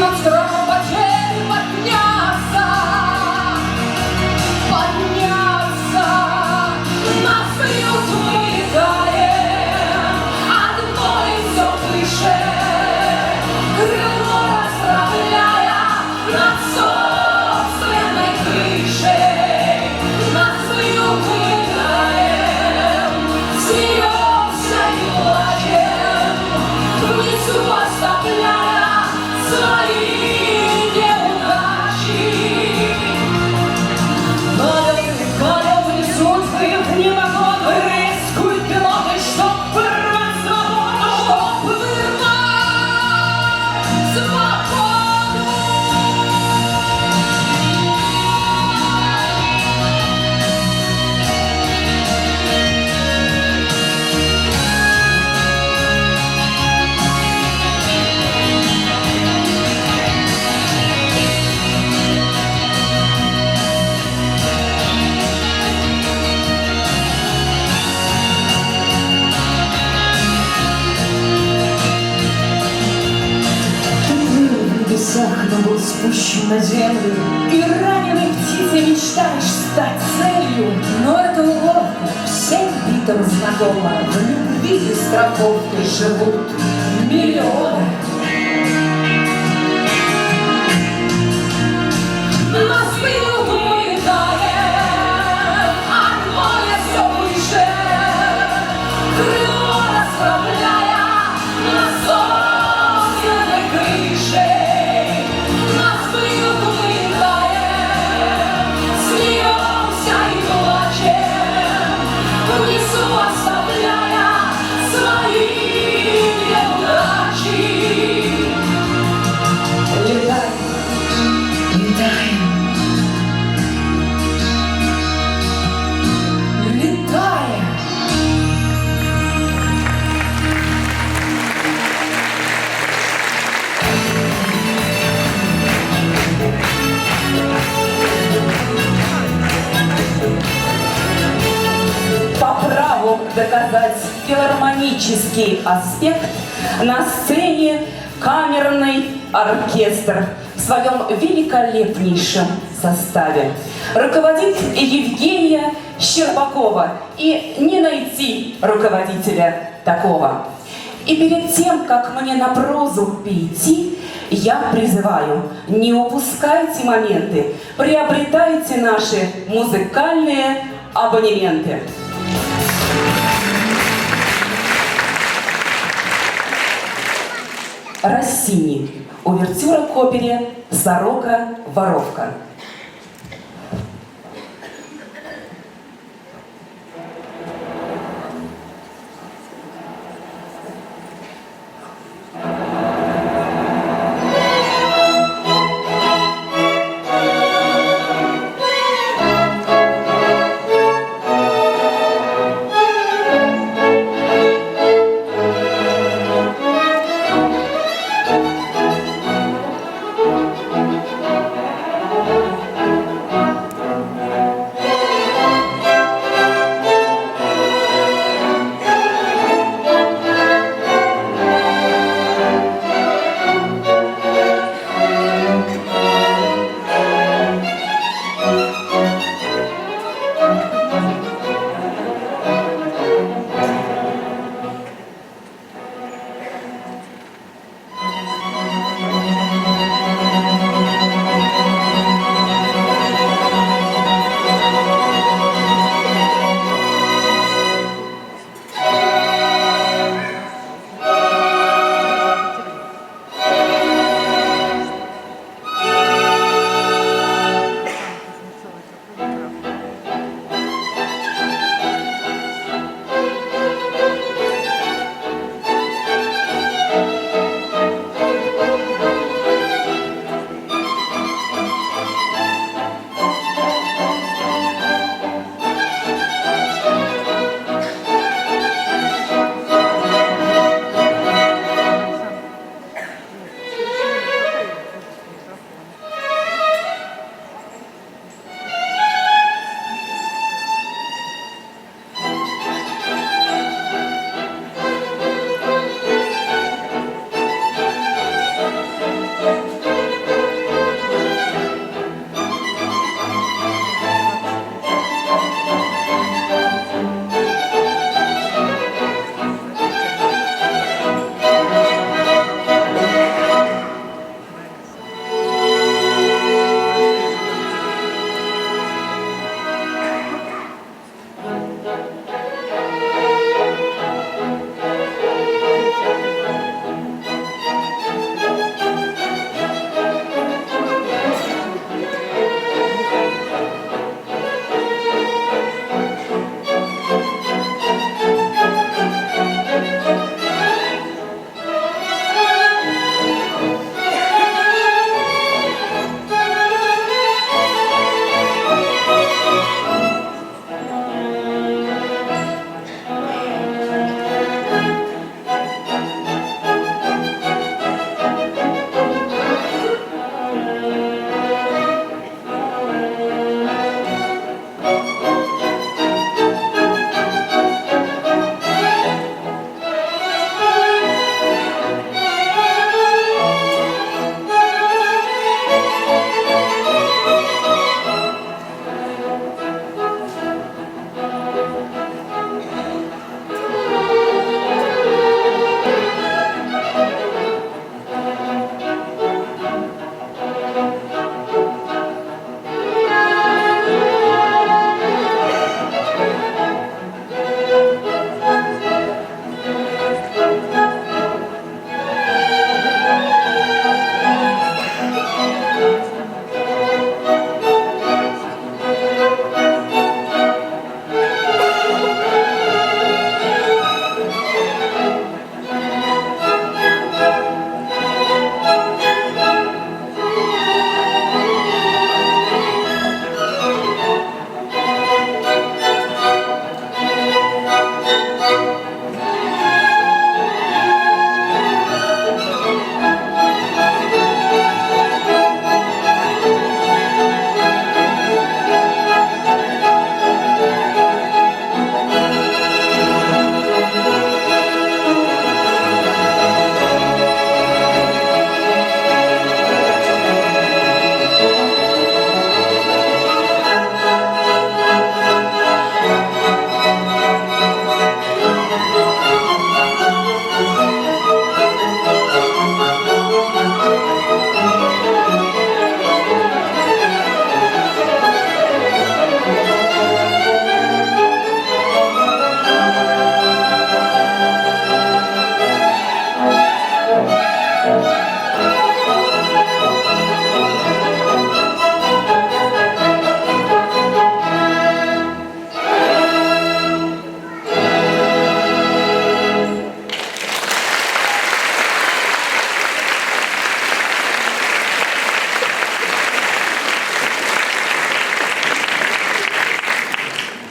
над страхом потерь подняться, подняться. Нас бьют, мы летаем, от боли все выше, крыло расправляя над собственной крышей. Нас бьют, мы летаем, смеемся и плачем, внизу оставляя свои неудачи. Полеты судьбы в непогоду, рискуют пилоты, чтоб вырвать свободу, чтоб вырвать свободу. Но был спущен на землю, и раненой птицей мечтаешь стать целью. Но это уловка, всем битым знакома. В любви и страховке живут миллионы. Нас бьют, мы летаем, от боли все выше, крыло расправляя над собственной крышей. Нас бьют, мы летаем, смеемся и плачем, внизу оставляя свои неудачи. Летай, летаем, летаем. По праву доказать филармонический аспект на сцене камерный оркестр в своем великолепнейшем составе. Руководит Евгения Щербакова, и не найти руководителя такого. И перед тем, как мне на прозу перейти, я призываю, не упускайте моменты, приобретайте наши музыкальные абонементы. Россини. Увертюра к опере «Сорока-воровка».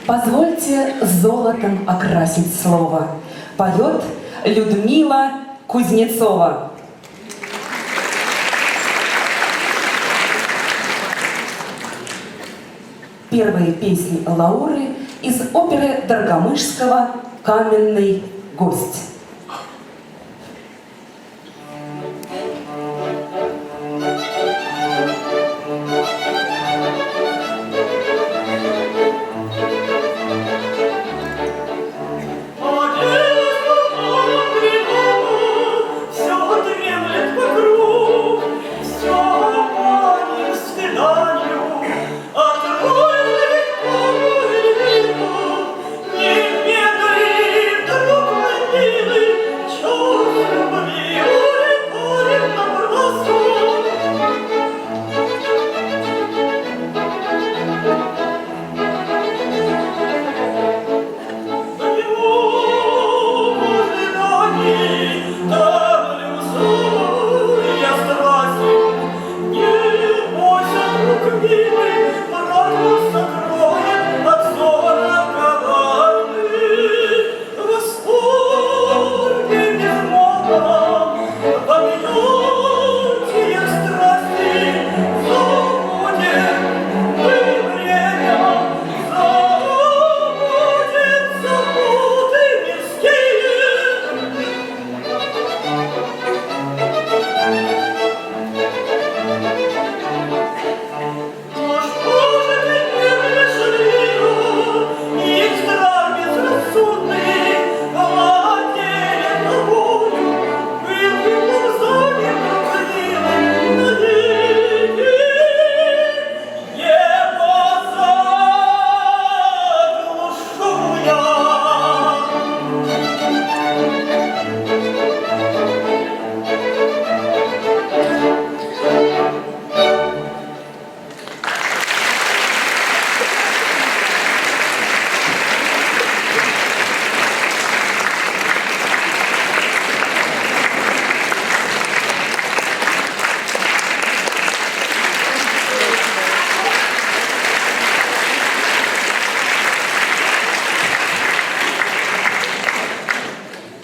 Позвольте золотом окрасить слово. Поет Людмила Кузнецова. Первые песни Лауры из оперы Доргомышского «Каменный гость».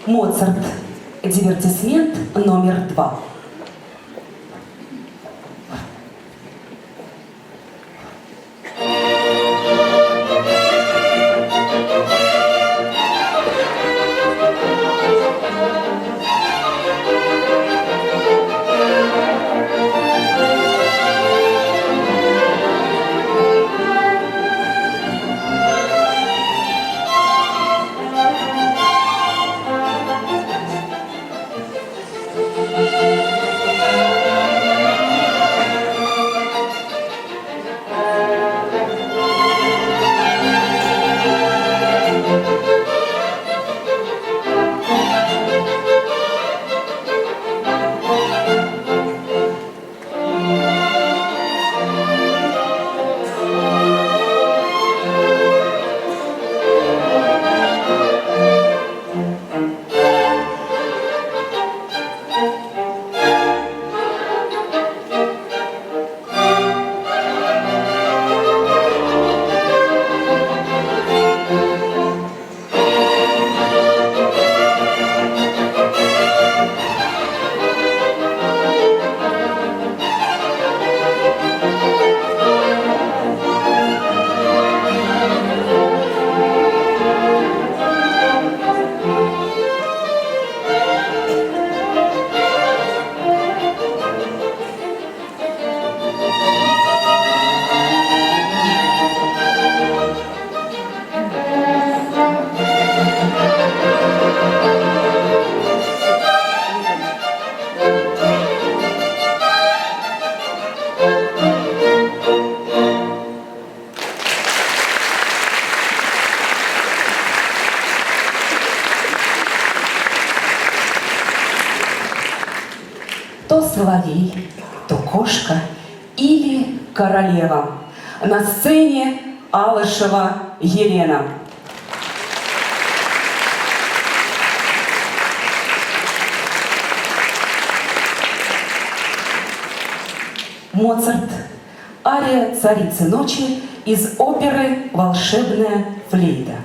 Моцарт. Дивертисмент номер 2. То соловей, то кошка или королева. На сцене Алышева Елена. Моцарт. Ария «Царицы ночи» из оперы «Волшебная флейта».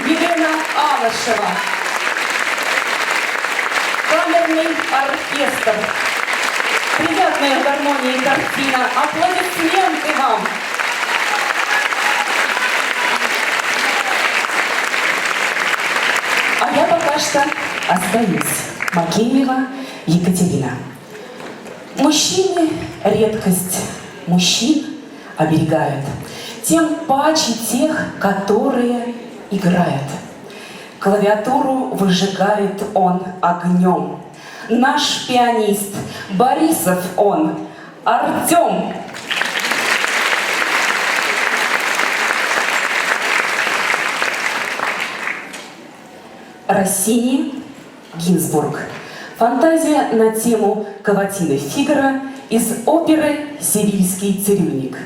Елена Алышева. Камерный оркестр. Приятная гармония и картина. Аплодисменты вам. А я пока что остаюсь. Макеева Екатерина. Мужчины — редкость. Мужчин оберегают. Тем паче тех, которые играет. Клавиатуру выжигает он огнем. Наш пианист Борисов он, Артем. Россини, Гинзбург. Фантазия на тему Каватины Фигаро из оперы «Севильский цирюльник».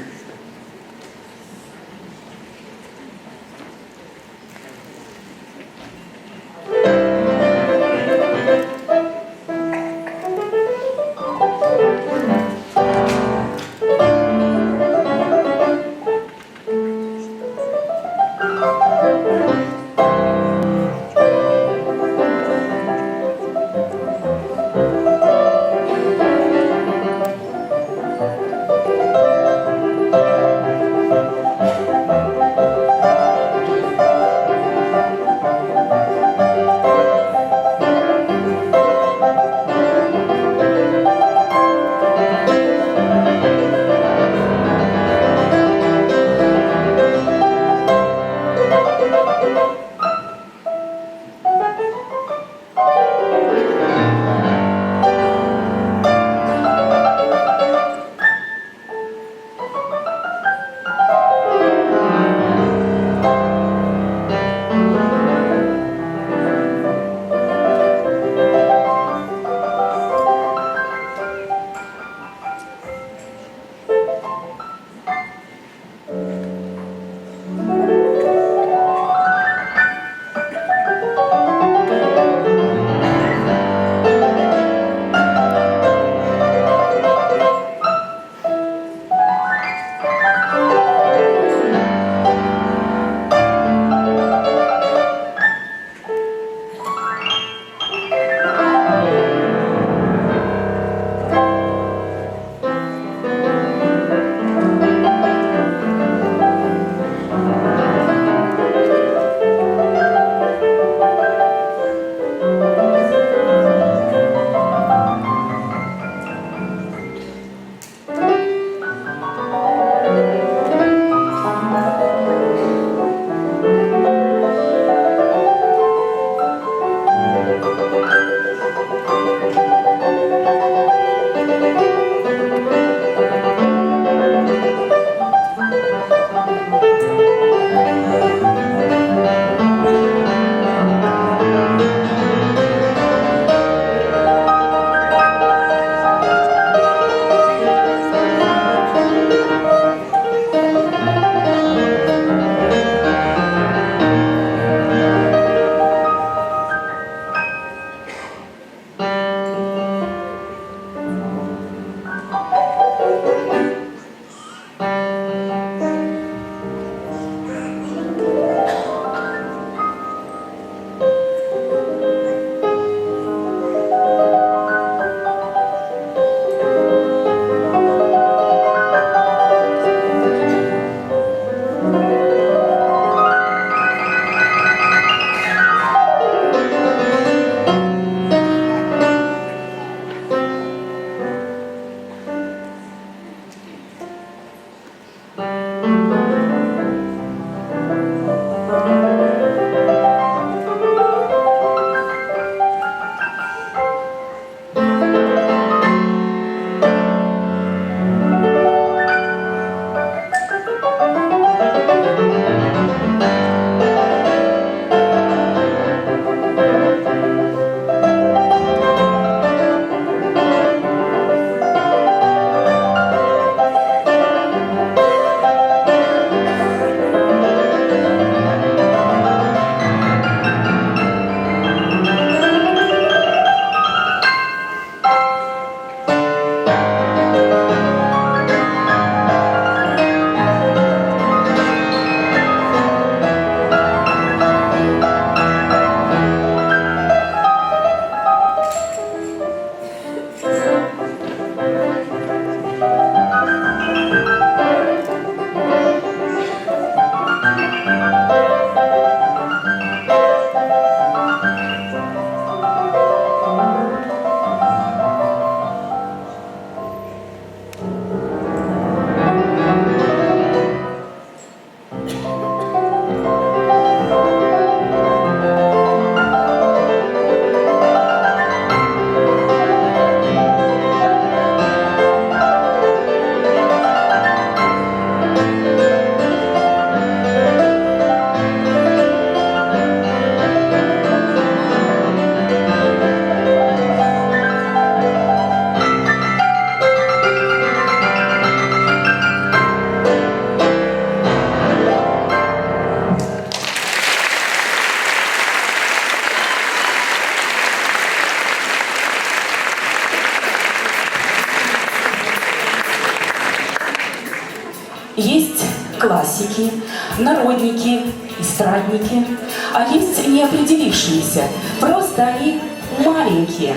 классики, народники, эстрадники, а есть неопределившиеся, просто они маленькие.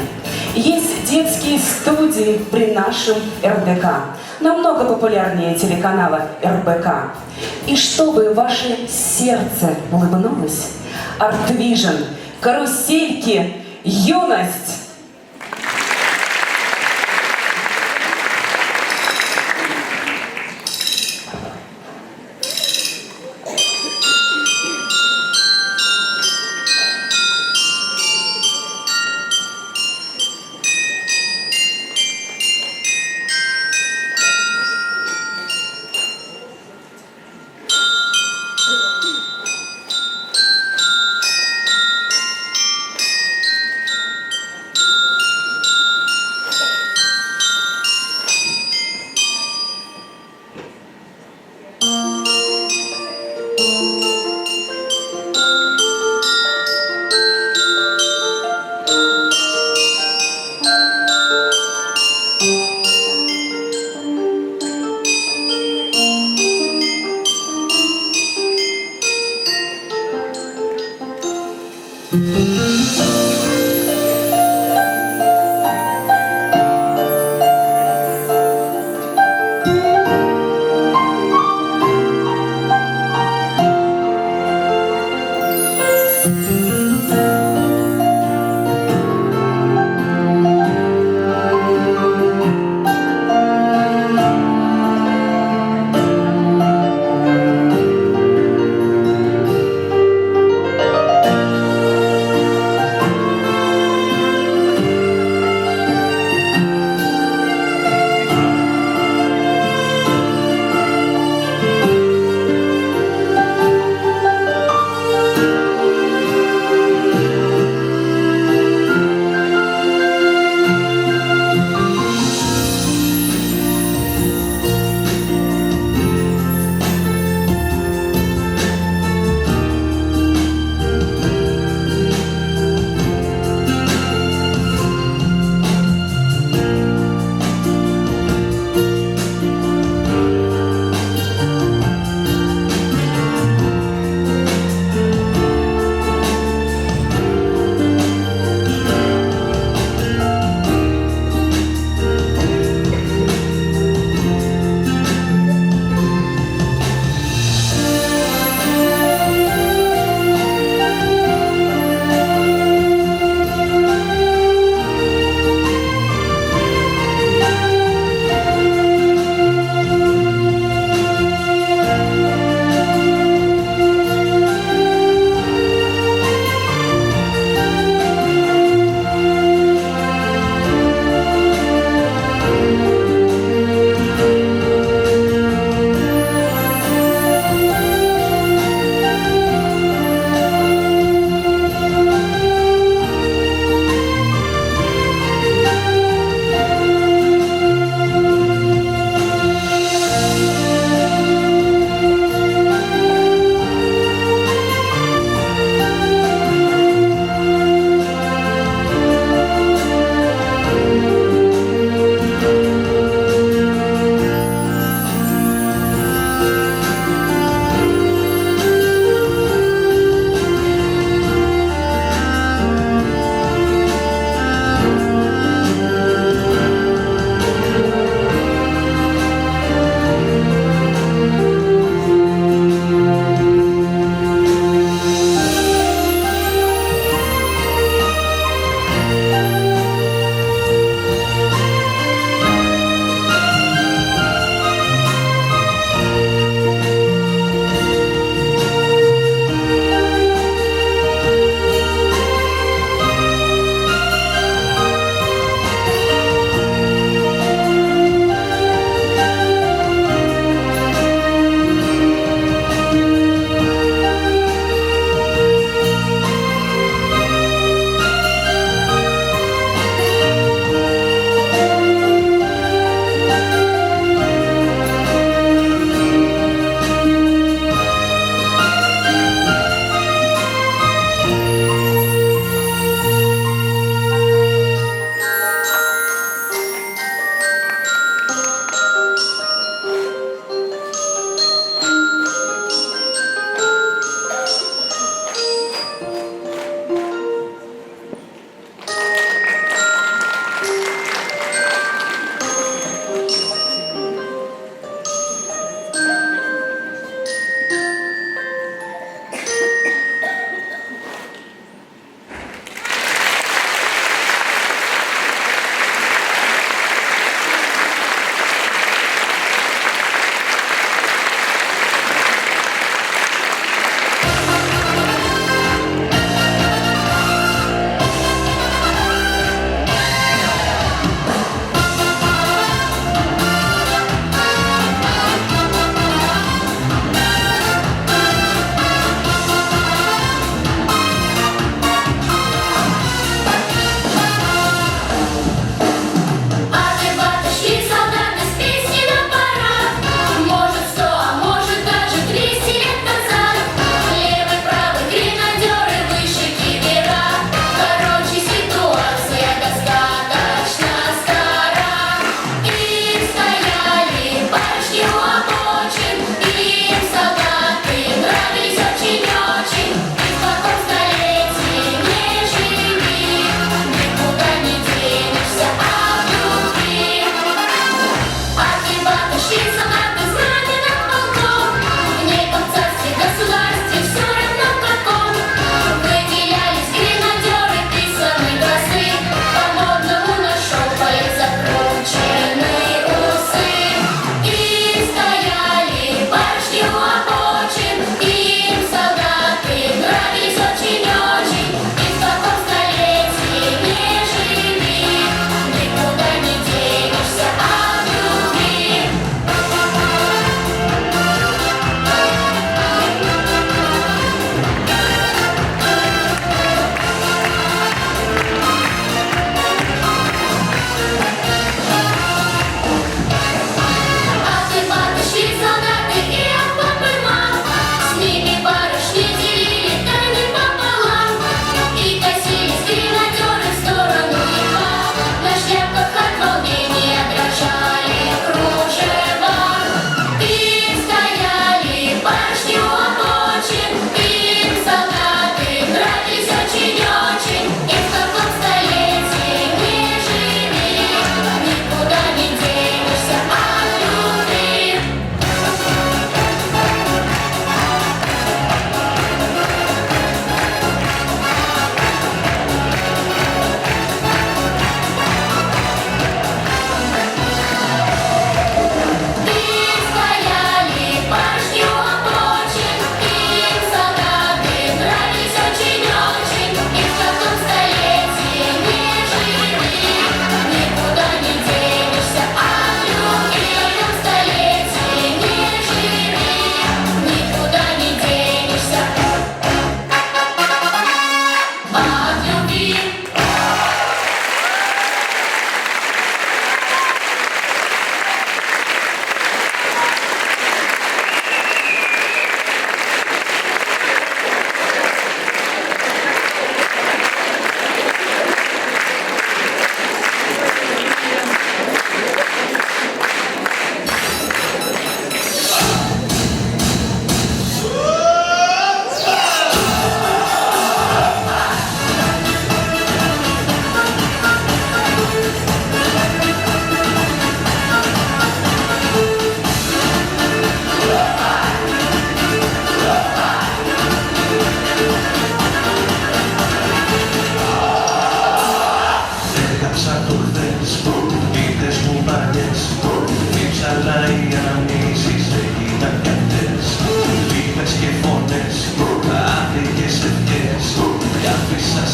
Есть детские студии при нашем РДК, намного популярнее телеканала РБК. И чтобы ваше сердце улыбнулось, Art Vision, карусельки, юность.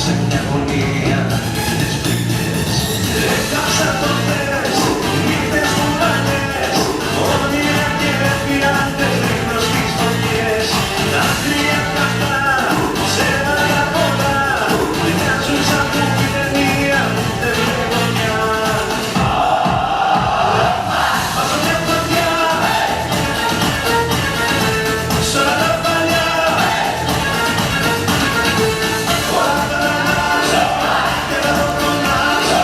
σε μια γωνία νύχτες πληγές. Έκαψα το θες, νύχτες μου βαλές, όνειρα και πειράτες ρίχνω στις φωτιές. Δάκρυα καυτά, ψέματα πολλά, δεν μοιάζουν σαν μούφη ταινία, ούτε γωνιά. Βάζω μια φωτιά σ' όλα τα παλιά. Όλα τα αλλάζω και τα δοκονάζω.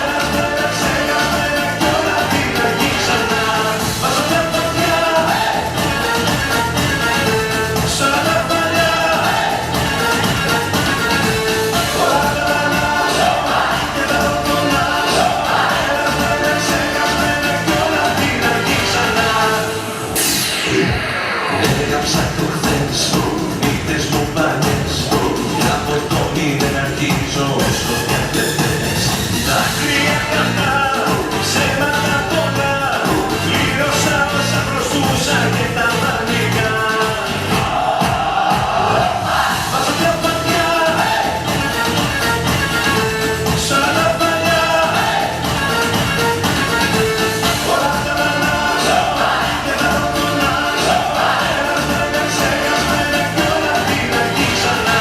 Ένας πέρασε για μένα κι όλα την αργή ξανά. Βάζω μια φωτιά σ' όλα τα παλιά. Όλα τα αλλάζω και τα δοκονάζω. Ένας πέρασε για μένα κι όλα την αργή ξανά. Έγραψα το χθες, νύχτες μου πάλες, κι από το μηδέν αρχίζω όσο διατεθές. Δάκρυα καυτά, ψέματα πολλά, πλήρωσα όσα χρωστούσα και τα δανεικά. Βάζω μια φωτιά σ' όλα τα παλιά. Όλα τα αλλάζω και τα δοκονάζω. Ένας πέρασε για μένα κι όλα την αργή ξανά.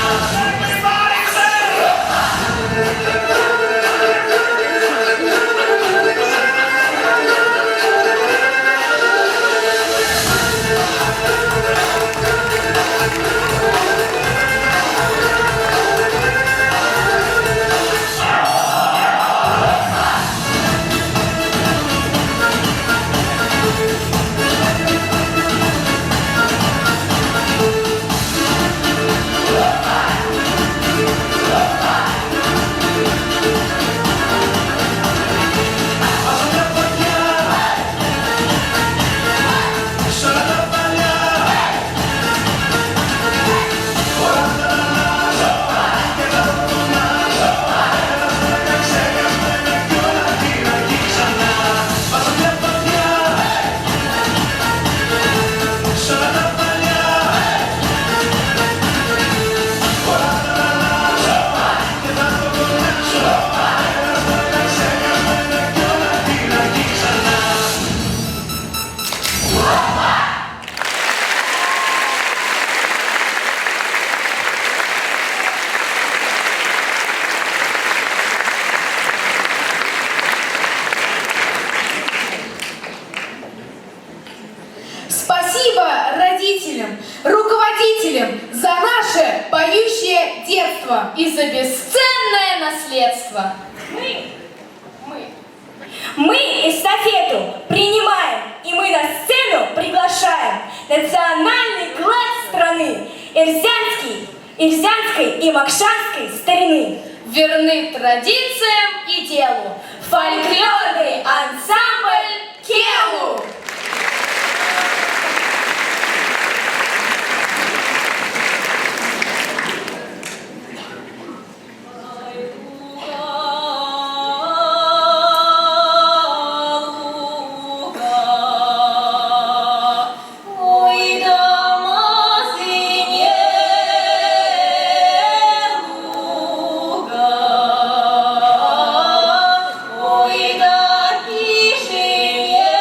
Βάζω μια φωτιά σ' όλα τα παλιά. Όλα τα αλλάζω και τα δοκονάζω. Ένας πέρασε για μένα κι όλα την αργή ξανά. Βάζω μια φωτιά σ' όλα τα παλιά. Όλα τα αλλάζω και τα δοκονάζω. Ένας πέρασε για μένα κι όλα την αργή ξανά. Спасибо родителям, руководителям за наше поющее детство и за бесценное наследство. Мы эстафету принимаем, и мы на сцену приглашаем национальный класс страны Ирзянской и Макшанской старины. Верны традициям и делу. Фольклорный ансамбль «Келу». Ой, да маслине луга, ой, да тишине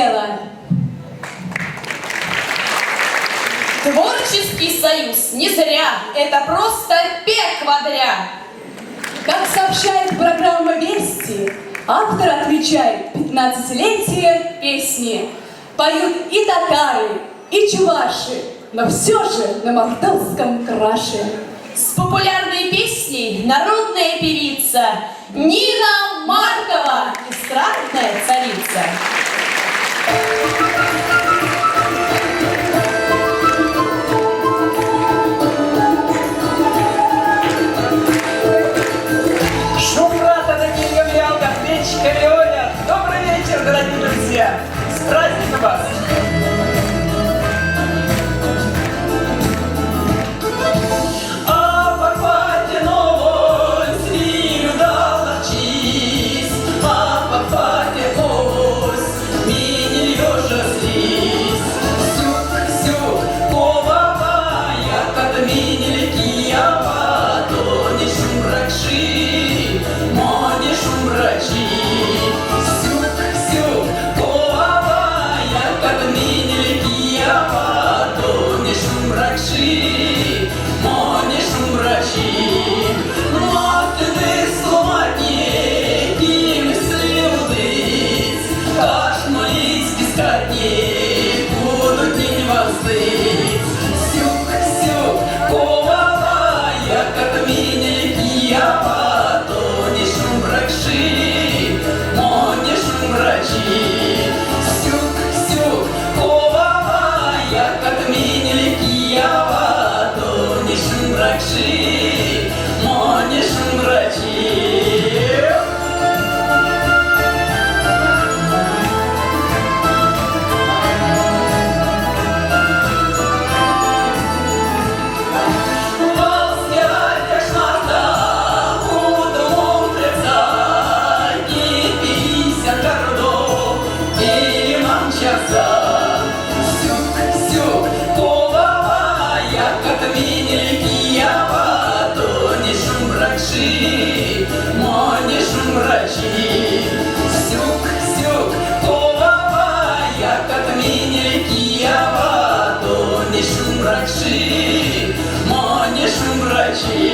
дело. Творческий союз не зря, это просто пек квадря. Как сообщает программа «Вести», автор отмечает 15-летие песни. Поют и татары, и чуваши, но все же на мордовском краше. С популярной песней народная певица Нина Маркова, эстрадная царица. Шум брата Даниил Гаврилка, печка Леоня. Добрый вечер, дорогие друзья! С праздником вас! А по фате новой свинью дал навчись, а по фате ось мини льёжа слизь. Сюк, повавая, как мини ликия, то не шумрачи, моне шумрачи. Сюк, повавая, как мини ликия, то не шумрачи, моне шумрачи. Матины сломатней, и мысли удыть, аж молись бескатней, будут не воздыть. Сюк, повавая, как мини ликия, то не шумрачи, моне шумрачи. Сюк, повавая, как мини ликия, то не шумрачи, моне шумрачи. Моне шумрачи. Сюк, повавая, как мини ликия, то не шумрачи, моне шумрачи.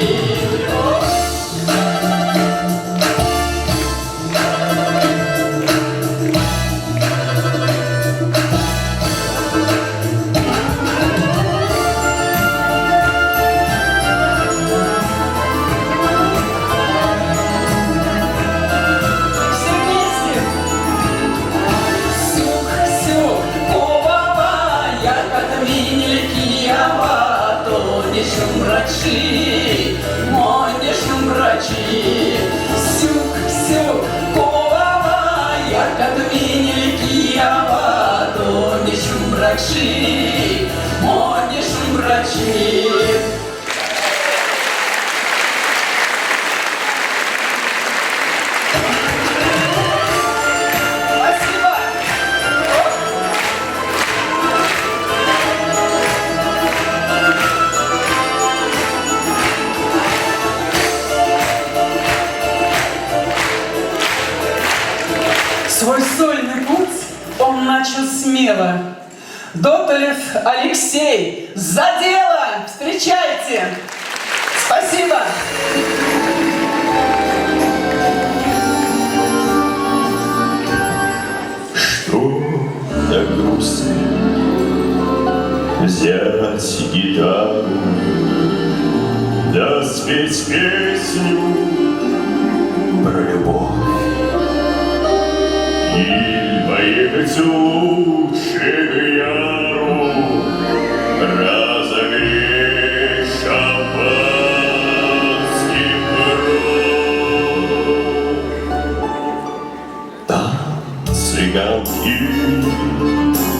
Шумрачи, моне шумрачи. Сюк, повавая, как мини ликия, то не шумрачи, моне шумрачи. Спасибо! Свой сольный путь он начал смело. Дотолев Алексей, за дело! Встречайте! Спасибо! Что так грустно взять гитару, да спеть песню про любовь и поехать лучше к яру, разогреть шампанским кровь. Там цыганки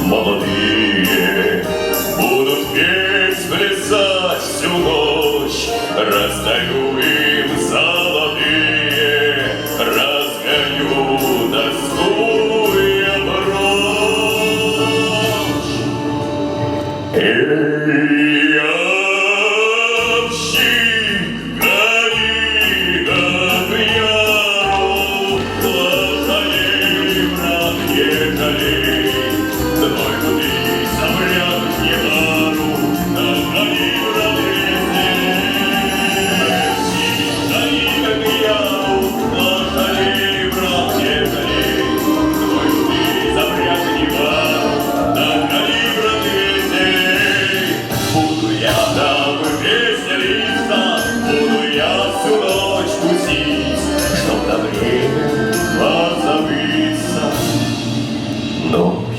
молодые будут петь, плясать всю ночь, раздаю им золотые, разгоню тоску я прочь. Эй, ямщик, гони как яру, лошадей в ехали.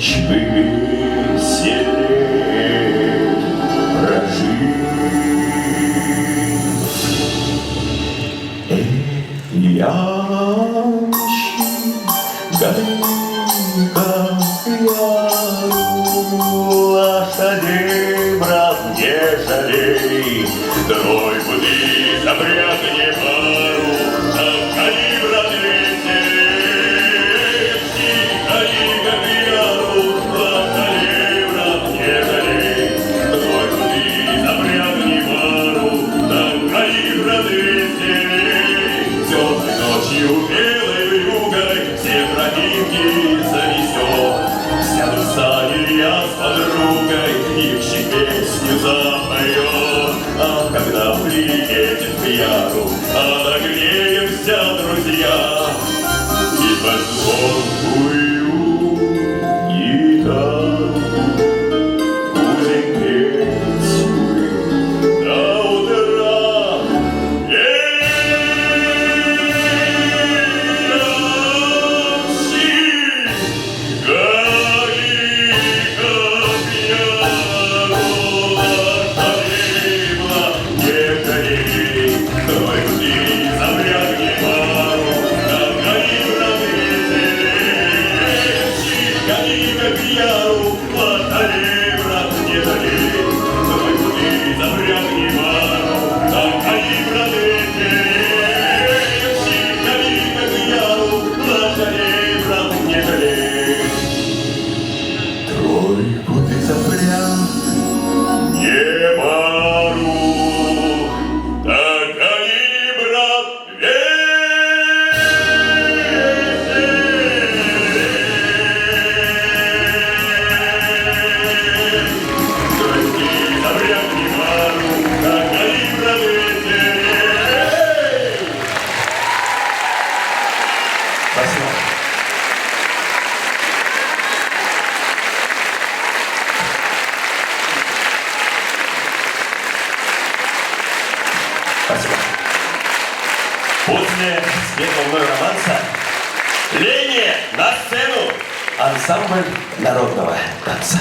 мечты веселей прожить. Ямщик, гонка лошадей, брат, не жалей, трой пути запрятали пару, кони, брат, веселей, кони, как яру, лошадей, брат, не жалей, трой пути запрятали пару, кони, брат, веселей, темной ночью белой вьюгой все тропинки занесет. Сяду в сани я с подругой, ямщик песню запоет. А когда приедет к яру, отогреемся, друзья, и под звонкую гитару будем петь мы до утра. Тройку ты запряг, не пару, так они, брат, тройки запряг, не пару, так они, брат, Спасибо. Спасибо. После «Спетого мной романса» Лени на сцену ансамбль народного танца.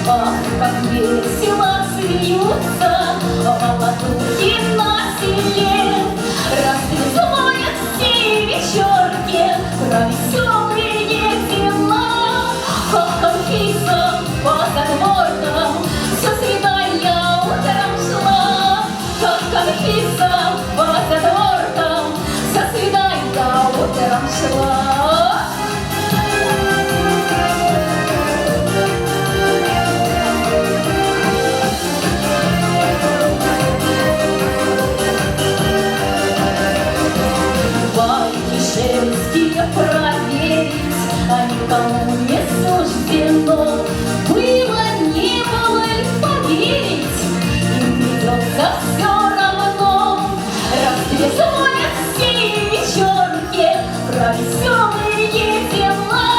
Ах, как весело смеются молодухи на селе. Распевают все вечерки про веселые дела. Ах, Анфиса по задворкам со свидания утром шла. Ах, Анфиса по задворкам со свидания утром шла. Женские проверить, а никому не суждено. Было, не было ль поверить, им придется все равно. Распевают все вечерки про веселые дела.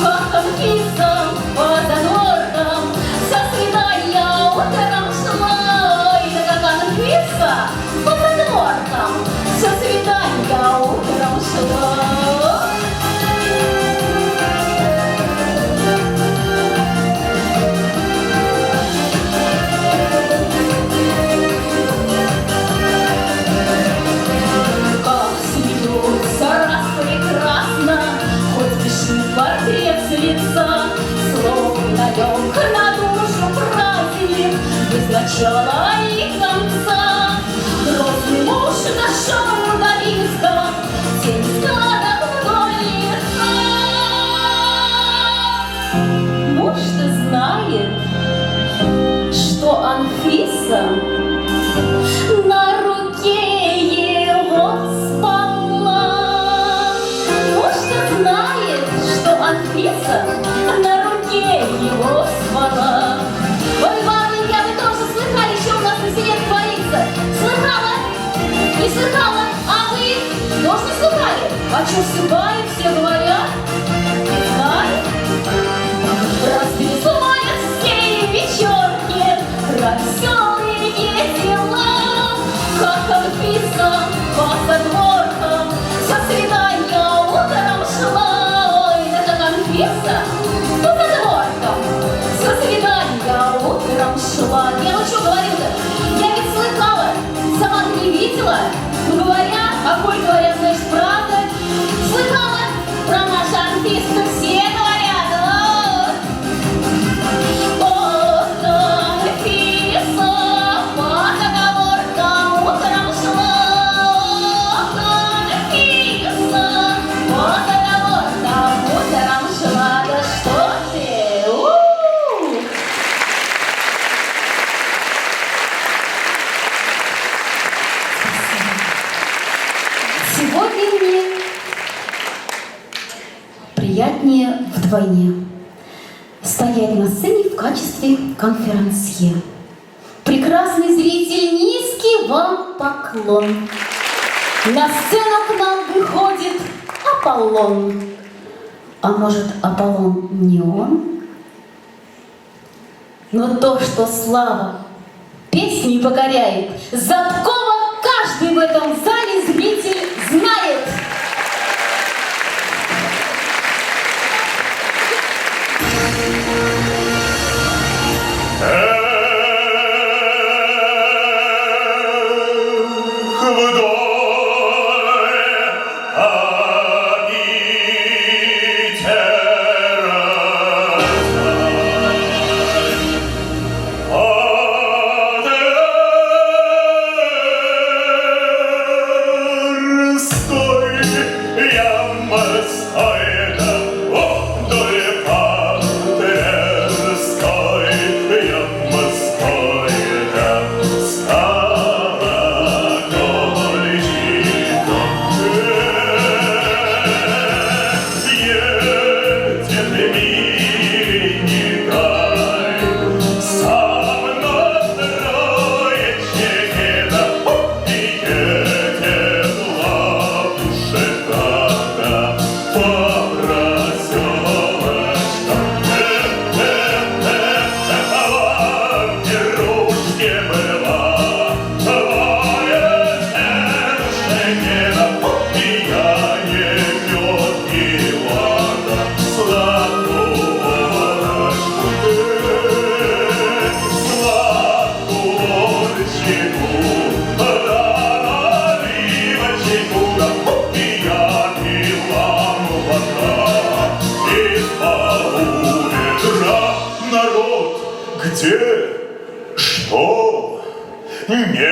Ах, Анфиса по задворкам со свидания утром шла. И как Анфиса по задворкам со свидания утром шла. Как смеются раз прекрасно, хоть пиши портрет с лица, словно лег на душу праздник без начала и конца. Грозный муж дошел до риска, тень складок вдоль лица. Муж-то знает, что Анфиса на руке его спала. Муж-то знает, что Анфиса на руке его спала. Ой, бабеньки, а вы тоже слыхали, что у нас на селе творится? Слыхала? Не слыхала? А вы тоже не слыхали? А что всюбают, все говорят? Не знаю. Распевают все вечерки про веселые дела. Как Анфиса по задворкам со свидания утром шла. Ой, да как Анфиса по задворкам со свидания утром шла. Я вот что говорю-то? Я ведь слыхала, сама-то не видела. Ну говорят, а коль говорят, значит правда. Слыхала про нашу Анфису, все говорят. Ох, Анфиса по заговоркам утром шла. Ох, Анфиса по заговоркам утром шла. Да что ты? У-у-у! Сегодня мне приятнее вдвойне стоять на сцене в качестве конферансье. Прекрасный зритель, низкий вам поклон. На сцену к нам выходит Аполлон. А может, Аполлон не он? Но то, что слава песни покоряет, Заткова каждый в этом зале зритель знает. Я где, что, не лед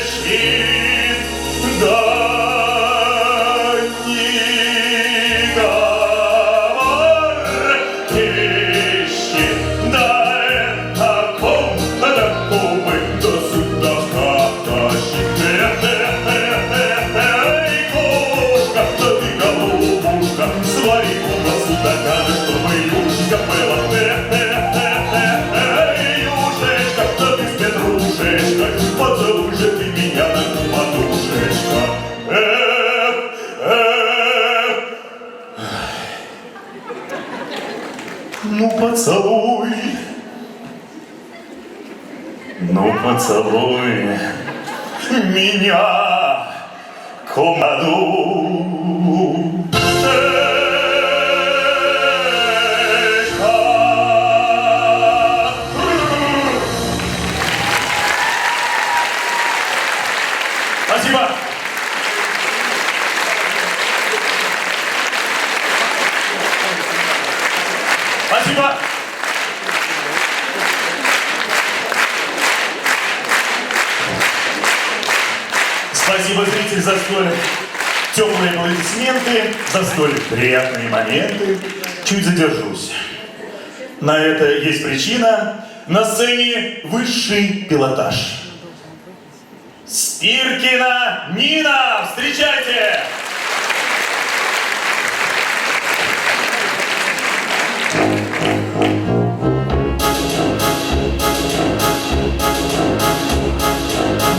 речит, да не говорящий, да это комната кубы до сюда тащит. Кошка, да ты голубушка, свои волосы докажи, чтобы юшечка была. Юшечка, да ты с петрушечкой, поцелуй же ты меня на подушечка. Ну поцелуй, ну поцелуй меня, комаду. Спасибо. Спасибо. Спасибо, зритель, за столь теплые аплодисменты, за столь приятные моменты. Чуть задержусь. На это есть причина. На сцене высший пилотаж. Спиркина Нина, встречайте!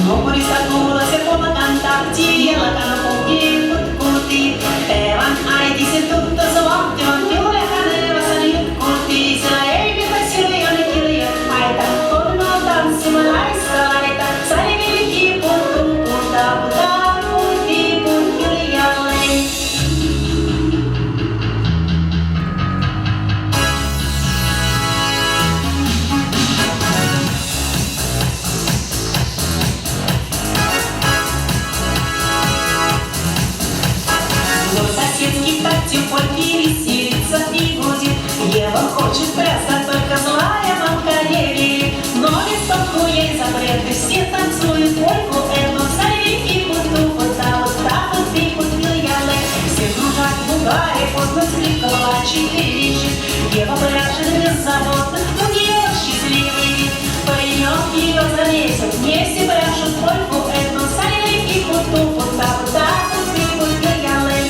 No por esta coda se può cantare, la cana pugni curti, van ai di se tutto sovante, van più le cane va salire curti, se la mi passione io ne chiede, ai tanto no danzi ma la scaletta, sai mi ti punto punta punta punti punti alle. Соседский Катю веселится и будет. Ева хочет плясать, только злая мамка не верит. Но висотку ей запреты, все танцуют польку эту. Сорвики путу, пута, пута, пути, путилялы. Все кружат в угаре, поздно скликала, 4 Ева пляшет беззаботно, у нее счастливый вид. Поймет ее заметил, вместе пляшут польку эту. Сорвики путу, пута, пута, пути, путилялы.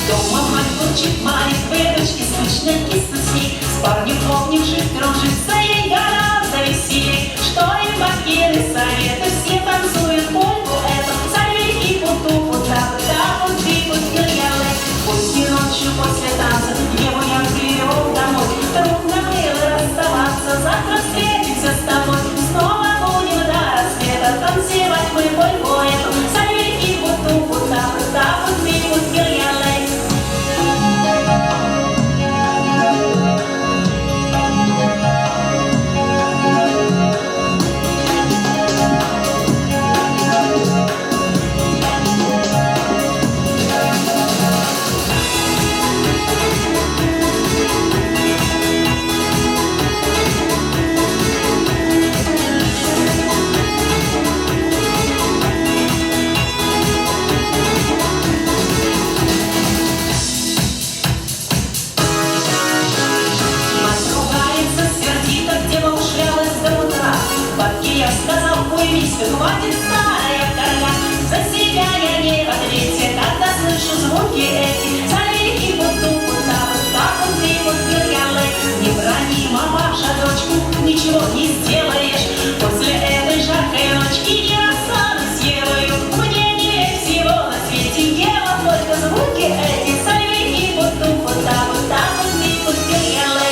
Дома мать бурчит, Марис, бедочки, скучно киснут с ней. С парнем помним, жить, дружиться ей гораздо веселей. Что им банкиры советы, все танцуют польку эту. Сорвики, путу, пута, пута, пути, путилялы. Поздней ночью после танца Еву я привел домой. Трудно было расставаться, завтра встретимся с тобой. Снова будем до рассвета танцевать мы польку эту. Сорвики, путу, пута, пута, пути, путилялы. Мать ругается сердито, где бы ушлялась до утра. Бабке я сказал, уймись, хватит старая корга. За себя я не в ответе, когда слышу звуки эти. Сорвики, путу, пута, пута, пути, путилялы. Не брани, мамаша, дочку, ничего не сделаешь. После этой жаркой ночки я расстанусь с Евою. Мне не всего на свете, Ева, только звуки эти. Сорвики, путу, пута, пута, пути, путилялы.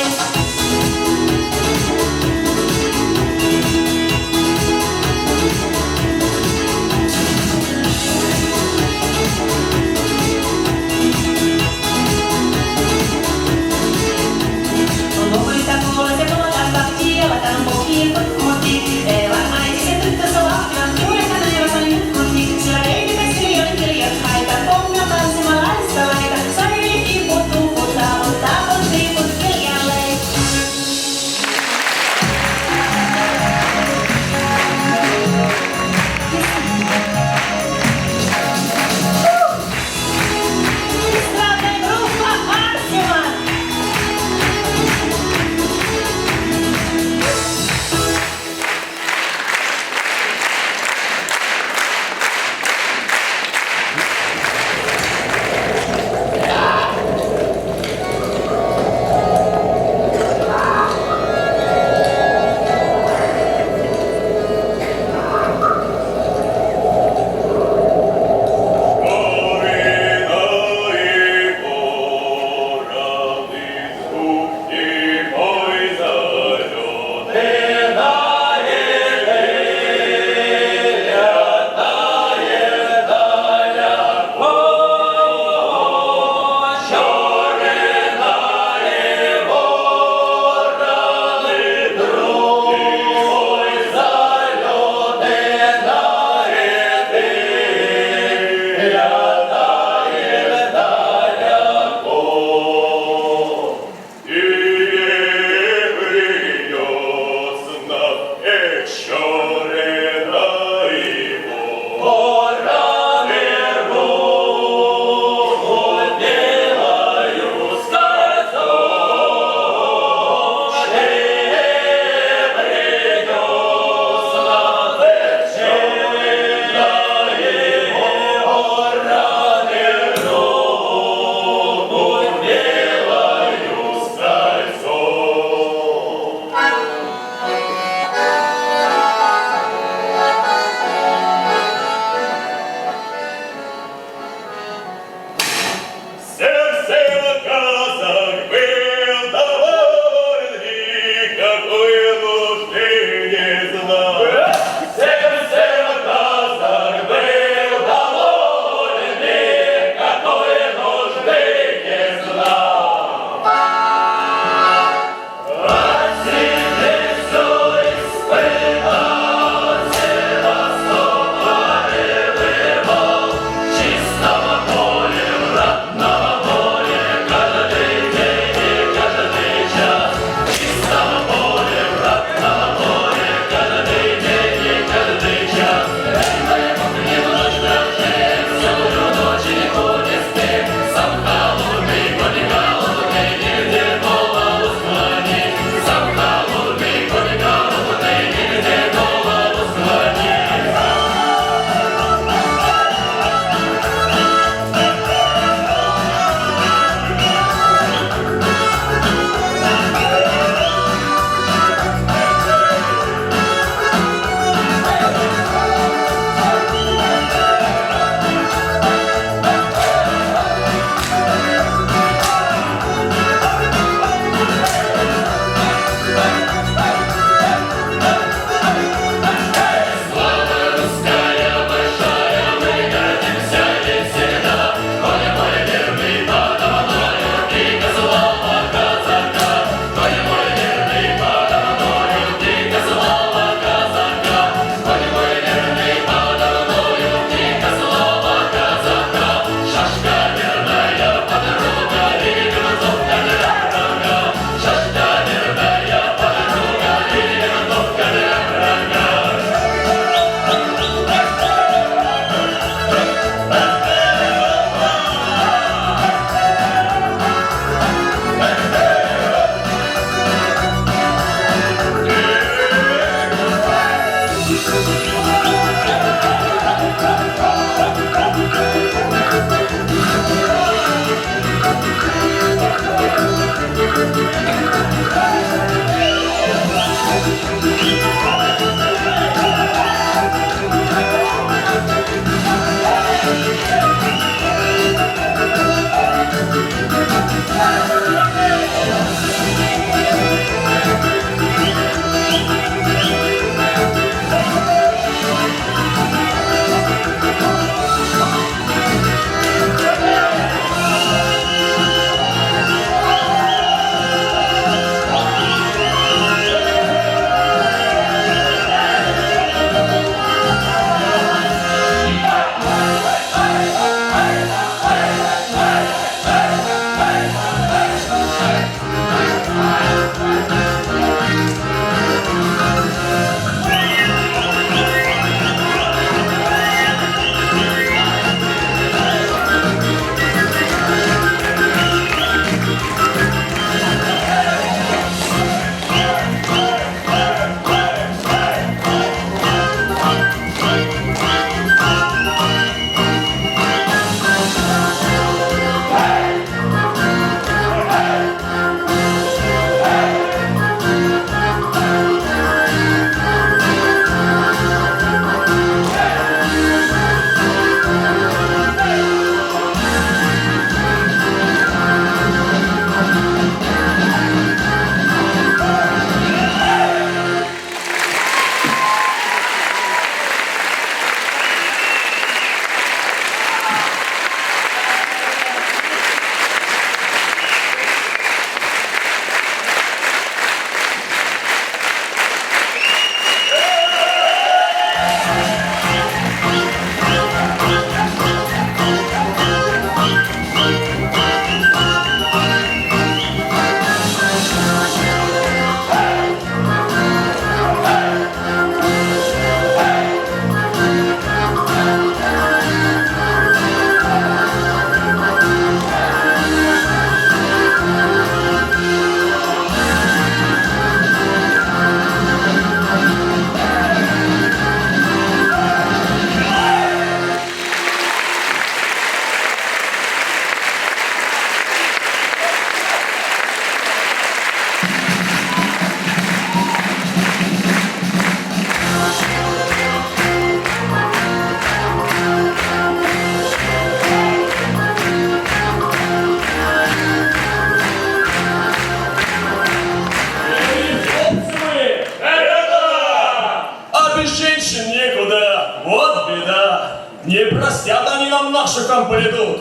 они нам наших амплитуд.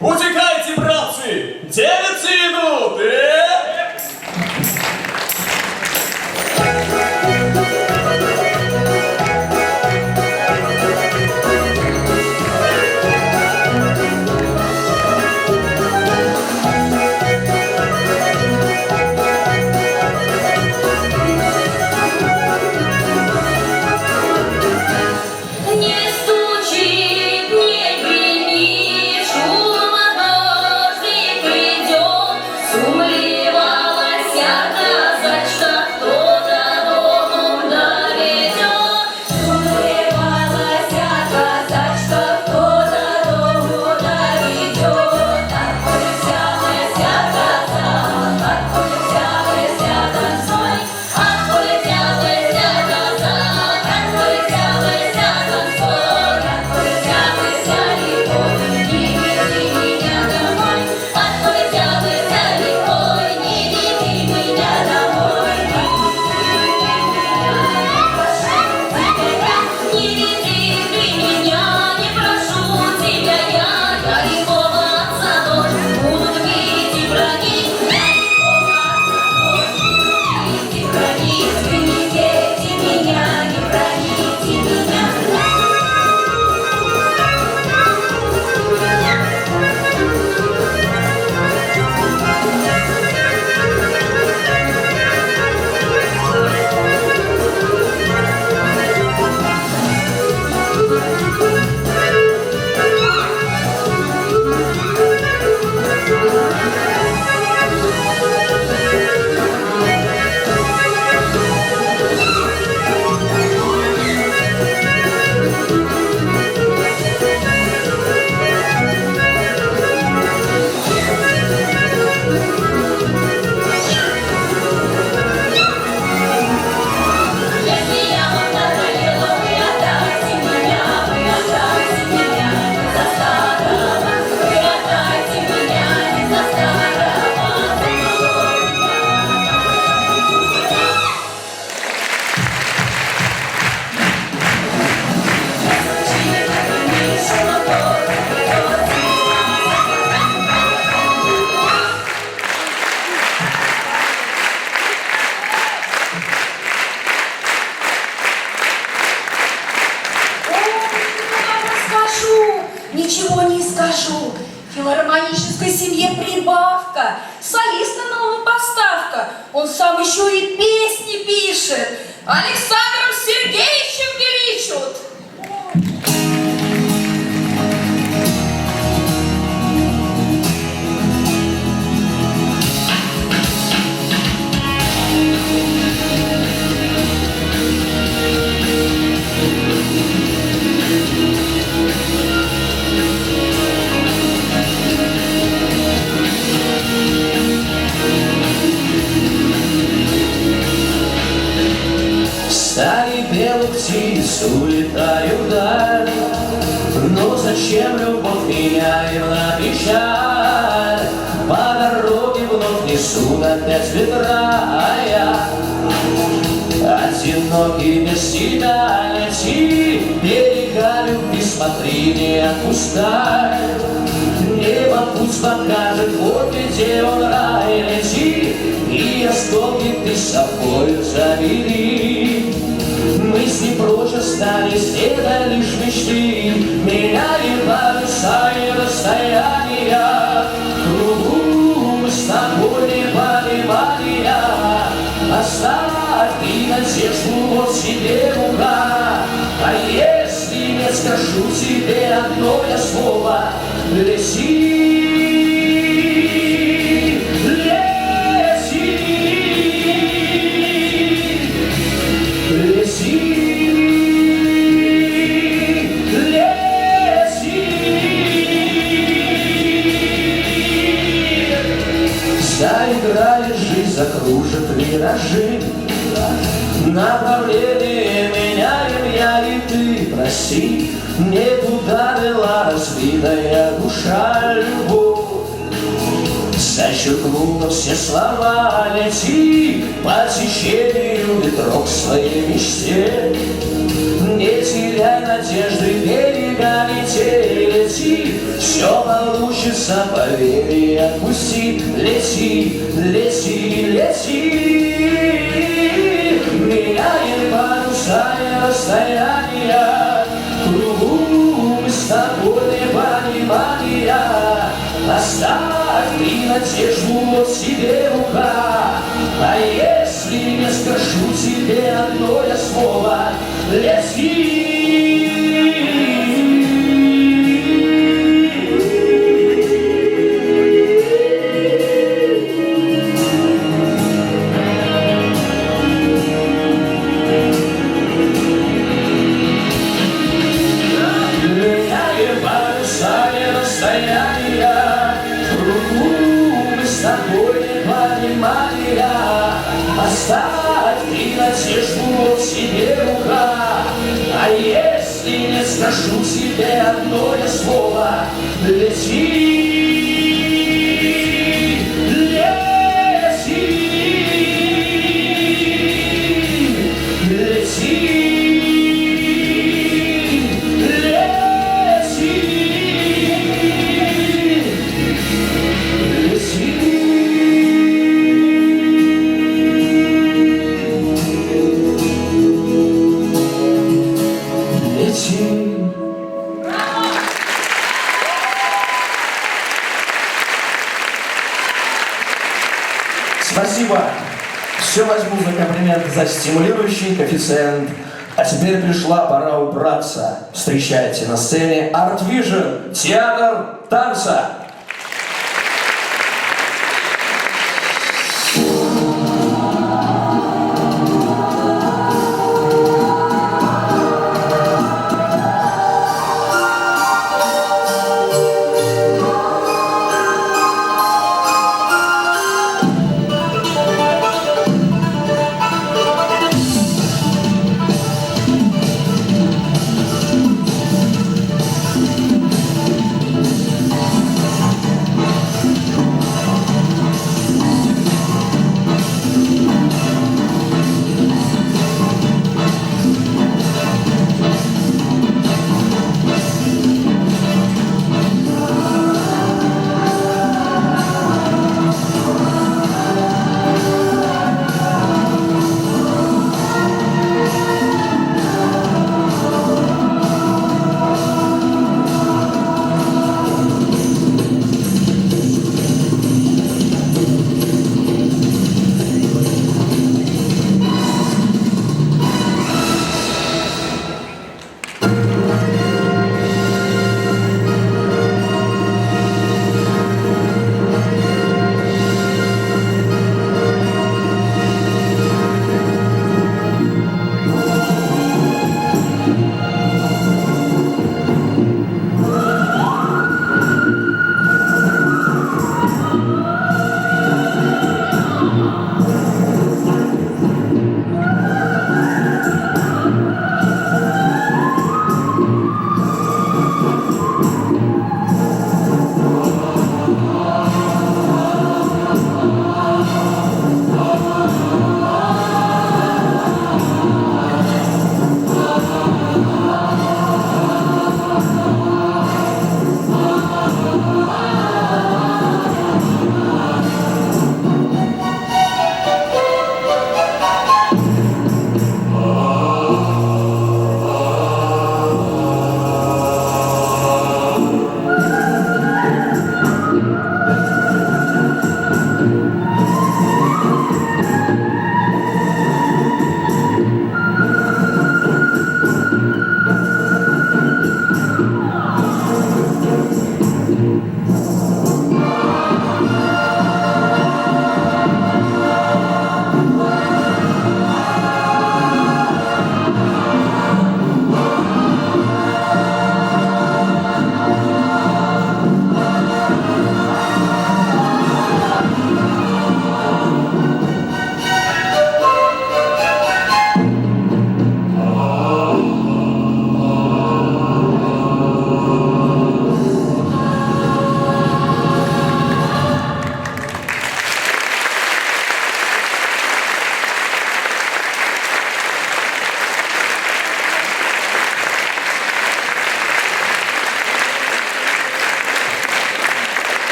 Утекайте, братцы, девицы идут, Не стучит, не гремит, шума дождик идет, сумлевалась казачка, кто-то дому доведет. Сумлевалась казачка, кто-то дому доведет. Откуда взялась казак, откуда взялась танцой, откуда взялась казак, откуда взялась танцор, откуда взялась лихой, не веди меня домой, откуда взялась лихой, не веди меня домой, не веди ты меня, не прошу тебя я лихого отца дочь, будут видеть враги, я лихого отца дочь, будут видеть враги, вы не дети меня, не проните меня. Если я вам надоела, вы отдайте меня не за старого, вы отдайте меня не за старого. Скажу, ничего не скажу. Филармонической семье прибавка, солист на новую поставка. Он сам еще и песни пишет. Александром Сергеевичем величут. Стаи белых птиц улетаю вдаль, но зачем любовь меняет на печаль? По дороге вновь несут опять ветра, а я одинокий без тебя лети, берега любви смотри, не отпускай. Небо путь покажет, вот где он рай, лети, и осколки ты с собой забери. Мы с ним прочь остались, это лишь мечты, меняем полюса и расстояния. Кругом мы с тобой не понимания, оставь и надежду вот себе рука. А если не скажу тебе одно я слово, лети. Заиграет жизнь, закружит виражи, направление меняем я и ты, прости, не туда вела разбитая душа любовь. Зачеркнула все слова, лети по течению ветров своей мечте. Не теряй надежды, берег Века лети, все получится, поверь и отпусти. Лети, лети, лети. Меняем паруса и расстояния, кругом мы с тобой непонимания. Оставь ты надежду вот себе рука. А если не скажу тебе одно я слово, лети. Меняем паруса и расстояния, кругом мы с тобой непонимания. Оставь ты надежду вот себе рука. А если не скажу тебе одно я слово, лети. Спасибо. Все возьму за комплимент, за стимулирующий коэффициент. А теперь пришла пора убраться. Встречайте на сцене Art Vision, театр танца.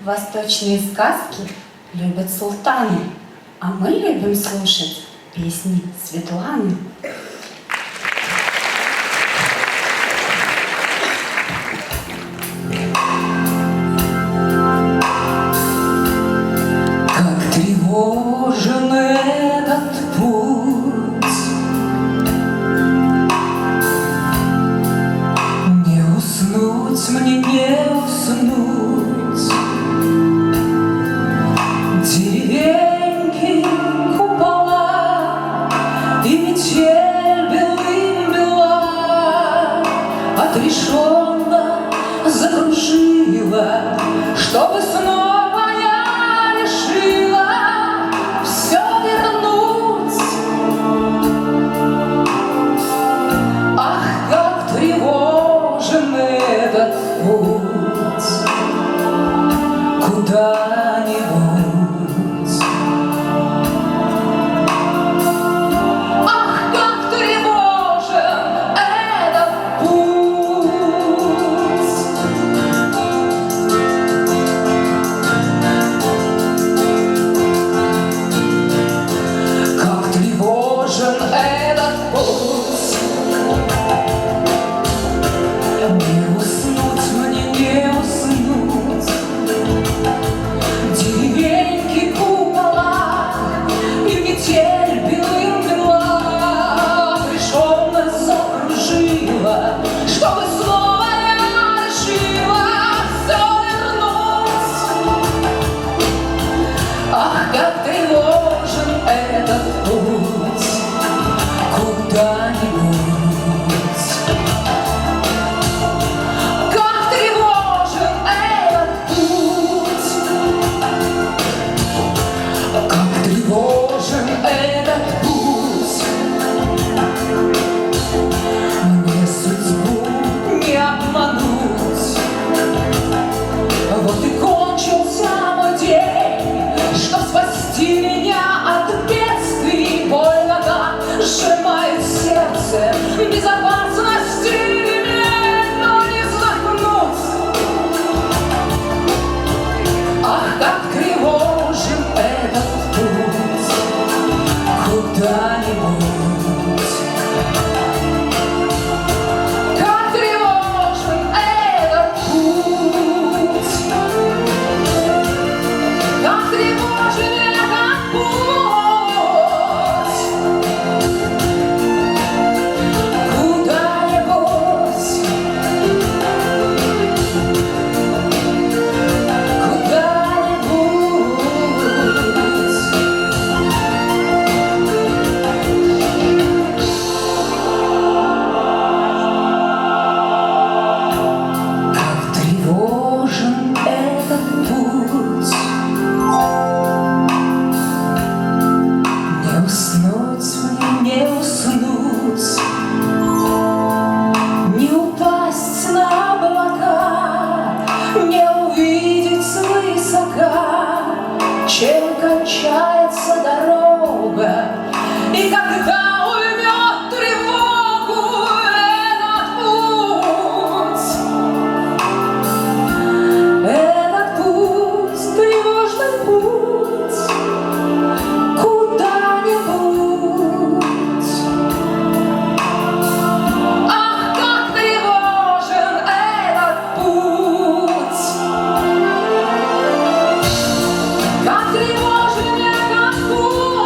Восточные сказки любят султаны, а мы любим слушать песни Светланы. Как тревожен этот путь, не уснуть мне, не уснуть. Деревеньки, купола и метель белым-бела отрешенно закружила, чтобы снова я решила все вернуть. Ах, как тревожен этот путь куда-нибудь. Ах, как тревожен этот путь. Как тревожен этот путь. Не уснуть мне, не уснуть. Деревеньки, купола и метель белым-бела отрешенно закружила, чтобы снова я решила все вернуть. Ах, как тревожен этот путь куда-нибудь. Как тревожен этот путь. Как тревожен этот путь. Мне судьбу не обмануть. Вот и кончился мой день, чтоб спасти меня от бедствий. Больно так сжимает сердце, безопасности иметь, но не вздохнуть. Ах, как тревожен этот путь куда-нибудь. Как тревожен этот путь. Как тревожен этот путь куда-нибудь. Как тревожен этот путь. Не уснуть мне, не уснуть. Не упасть на облака, не увидеть свысока, чем кончается дорога. И когда уймет тревогу этот путь, тревожный путь куда-нибудь. Ах, как тревожен этот путь. Как тревожен этот путь.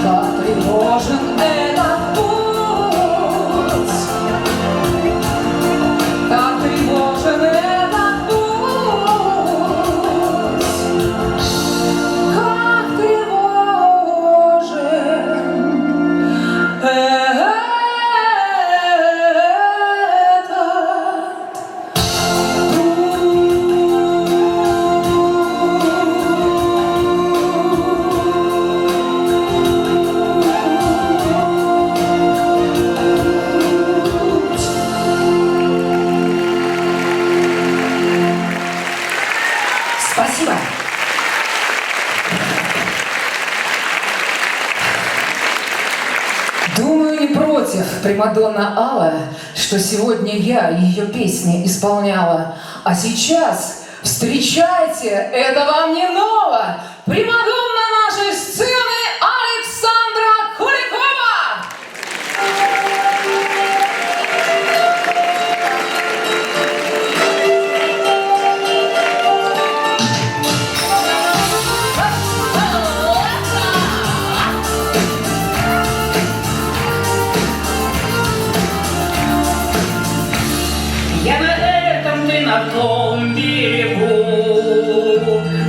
Как тревожен этот путь. Как тревожен этот путь. Как тревожен Спасибо. Думаю, не против примадонна Алла, что что сегодня я ее песни исполняла. А сейчас, встречайте, это вам не ново, примадонна нашей сцены Александра Куликова! Я на этом, ты на том берегу,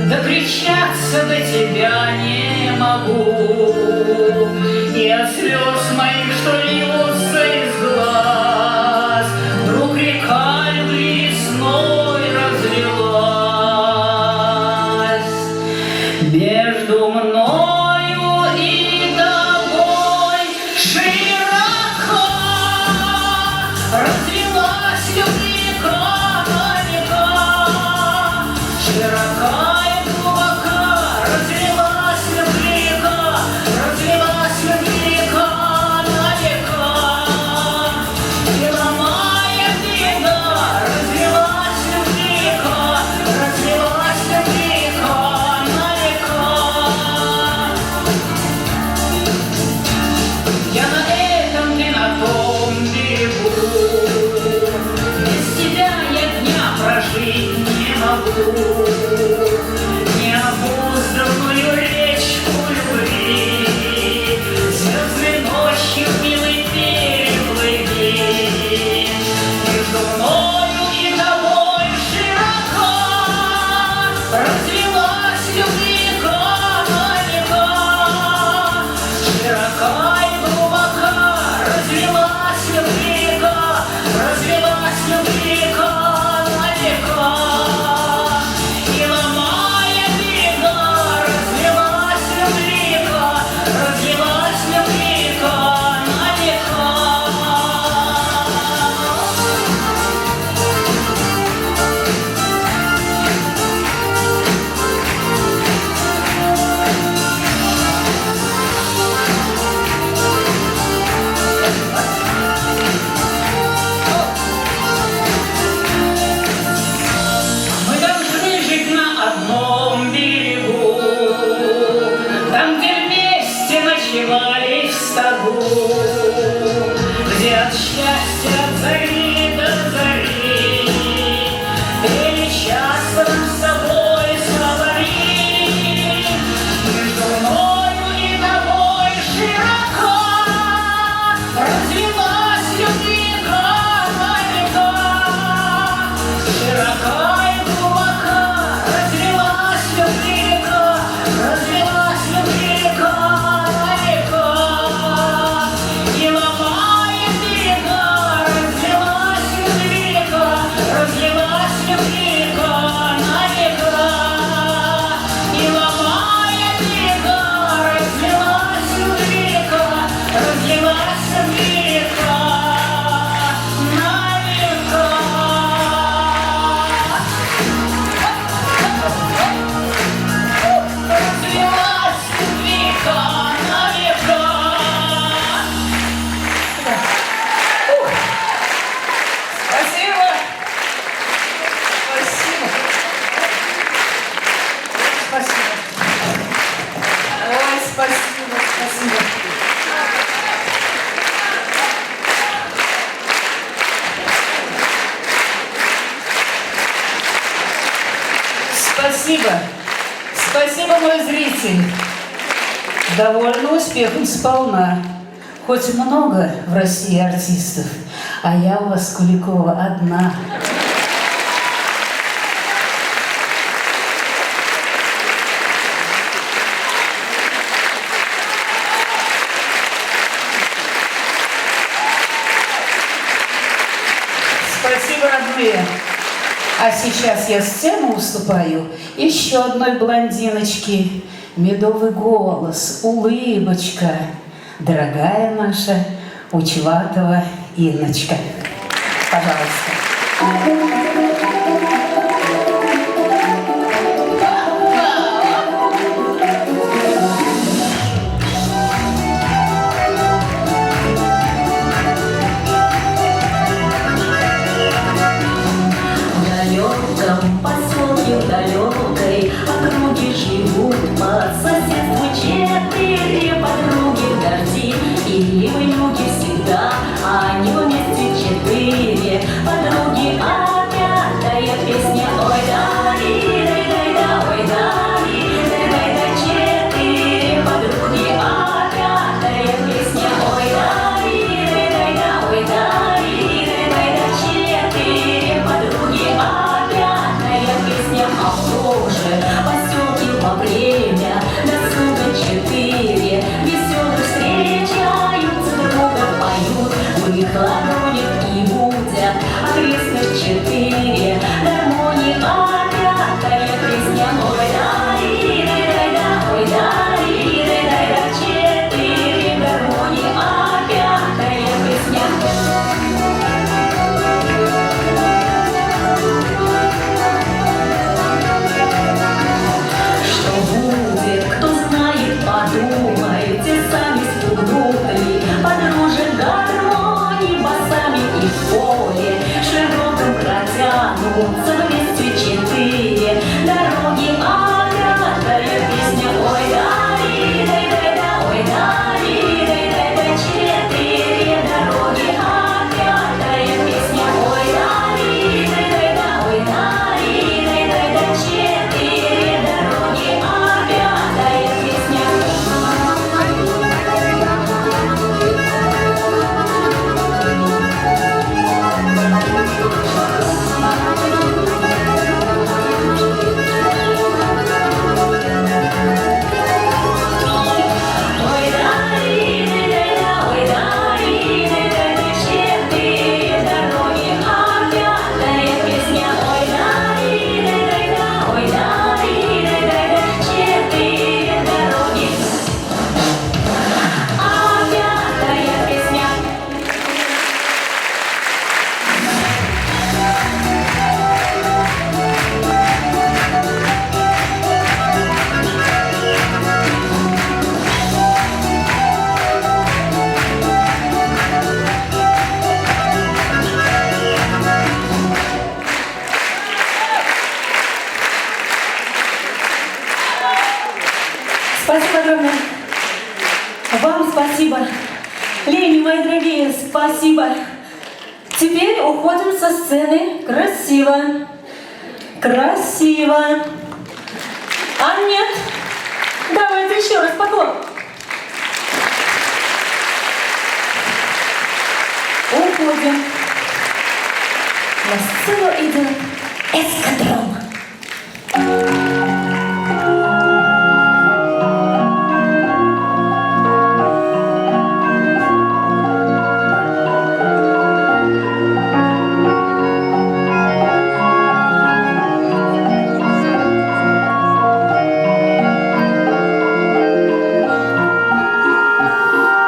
докричаться до тебя не могу. И от слез моих, что льются из глаз, вдруг река любви весной разлилась. Между мною и тобой широко разлилась любви-ка река, широка и глубока разлилась любви-ка, разлилась любви-ка на века. И ломая берега разлилась любви-ка, разлилась любви-ка на века. Я на этом, ты на том берегу, без тебя я дня прожить не могу. Необузданную речку любви, звездной ночью милый переплыви. Между мною и тобой широко разлилась любви-ка на века. Широка и глубока разлилась любви-ка, разлилась любви-ка на века. И ломая берега разлилась любви-ка, разлилась любви-ка на века. Мы должны жить на одном берегу, там, где вместе ночевали в стогу, где от счастья от зари до зари пели часто нам с тобой словари. Между мною и тобой широко разлилась любви-ка на века. Широка и глубока разлилась любви-ка, разлилась любви-ка на века. И ломая берега разлилась любви-ка, разлилась любви-ка на века. И ломая берега разлилась любви-ка, разлилась любви-ка на века. Разлилась любви-ка на века. Спасибо! Спасибо! Спасибо! Ой, спасибо, спасибо! Спасибо! Спасибо, мой зритель! Довольно успехом сполна. Хоть много в России артистов, а я у вас, Куликова, одна. Спасибо, родные. А сейчас я сцену уступаю еще одной блондиночке. Медовый голос, улыбочка. Дорогая наша Учватова Инночка. Пожалуйста. лугом, поселке в далекой округе живут по соседству 4 подруги в дожди или в юге всегда, они вместе 4 подруги, а 5-я песня ой да дай да ой да дай да 4 подруги, а 5-я песня ой да ой да 4 подруги, а 5-я песня а в том же поселке во время досуга 4 веселых встречаются, друга поют, в их ладонях и будят окрестных 4 гармонии, а 5-я песня ой да ой да 4 гармонии, а 5-я песня. Что будет, кто знает, подумайте сами, спугнут ли подружек гармонии басами и в поле широком протянутся вместе 4 дороги, а 5-я песня ой да ой да 4 дороги, а 5-я песня ой да ой да 4 дороги, а 5-я песня. Ой да ой да 4 дороги, а 5-я песня ой да ой да 4 дороги, а 5-я песня. Спасибо огромное. Вам спасибо. Лени, мои дорогие, спасибо. Теперь уходим со сцены красиво. Красиво. А нет, давайте еще раз поклон. Уходим. На сцену идет эскадрон.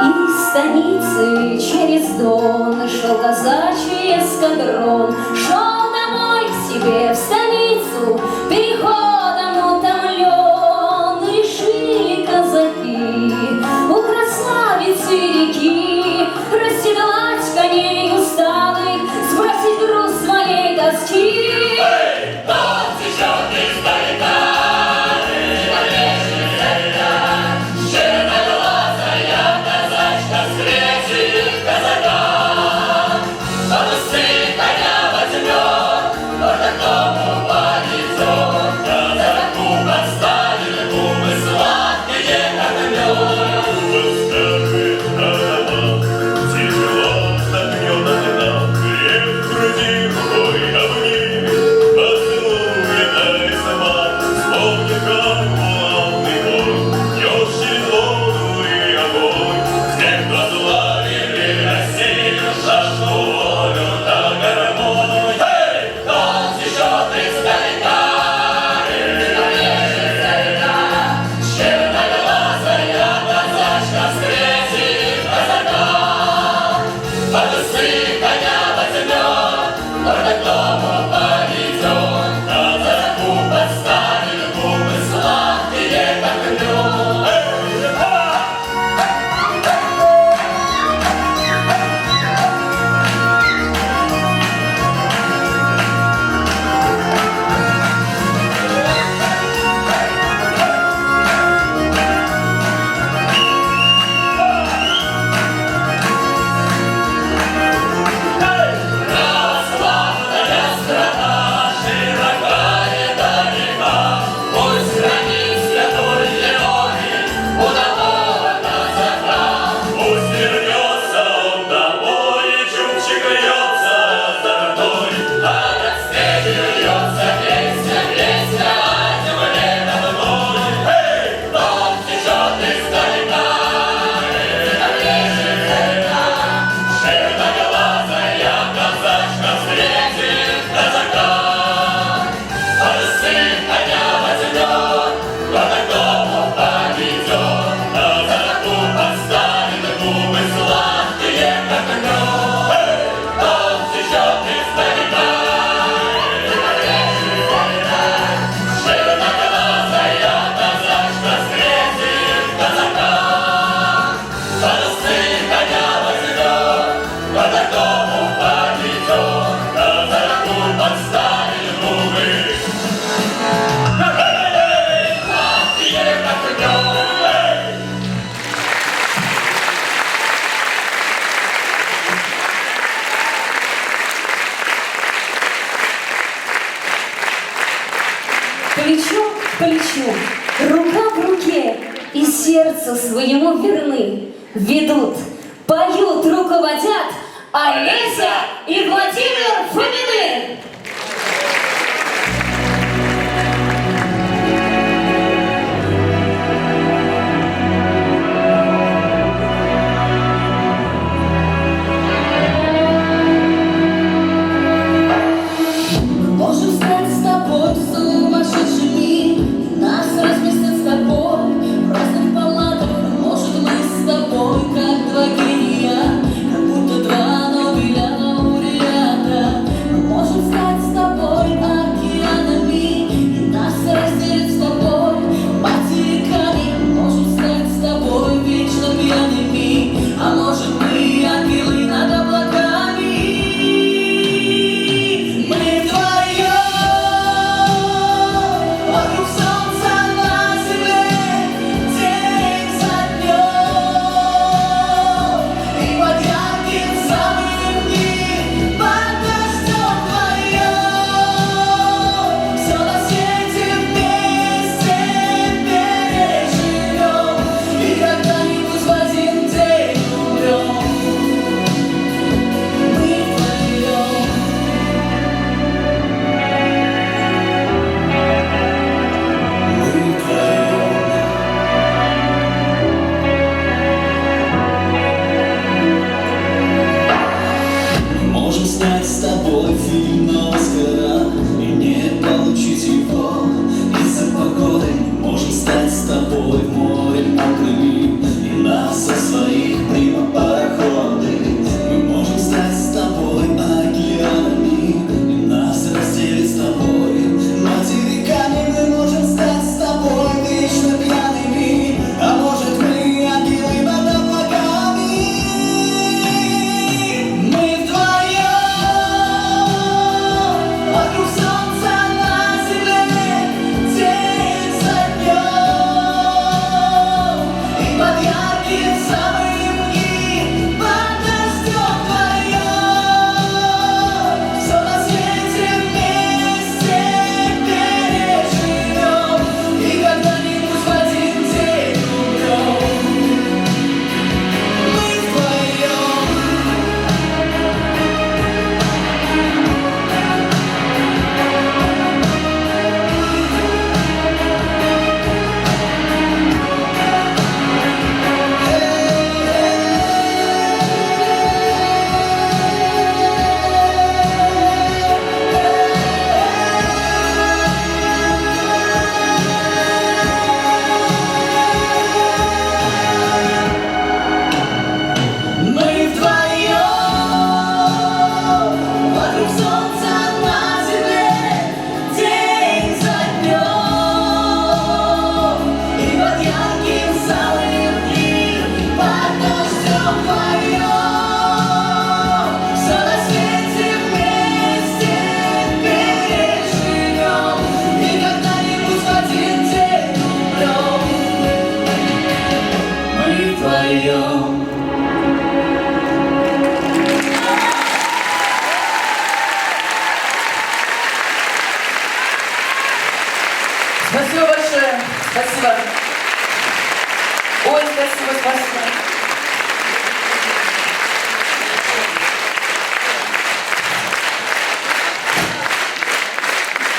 Из станицы через Дон шел казачий эскадрон, шел домой к себе в станицу. Плечо к плечу, рука в руке, и сердцу своему верны. Ведут, поют, руководят Олеся и Владимир Фомины. Можем стать с тобой сумасшедшими, нас разместят с тобой в разных палатах. Может, мы с тобой как два гения, как будто два Нобеля лауреата. Мы можем стать с тобой океанами, и нас разделят с тобой материками. Мы можем стать с тобой вечно пьяными, а может, мы ангелы над облаками. Вокруг солнца на земле, день за днем, и под ярким самым днем, под дождем вдвоем, все на свете вместе переживем, и когда-нибудь в один день умрем. Мы вдвоем. Можем снять с тобой фильм на Оскара и не получить его из-за погоды. Можем стать с тобой в море мокрыми и нас со своих мимо пароходы. Мы можем стать с тобой океанами и нас разделить с тобой материками. Мы можем стать с тобой вечно пьяными, а может, мы ангелы над облаками. Мы вдвоем, вокруг солнца на земле, день за днем, и под ярким самым днем, под дождем вдвоем, все на свете вместе переживем, и когда-нибудь в один день умрем. Мы вдвоем. Мы вдвоем, вокруг солнца на земле, день за днем, и под ярким самым днем, под дождем вдвоем, все на свете вместе переживем, и когда-нибудь в один день умрем. Мы вдвоем. Спасибо большое. Спасибо. Ой, спасибо, спасибо.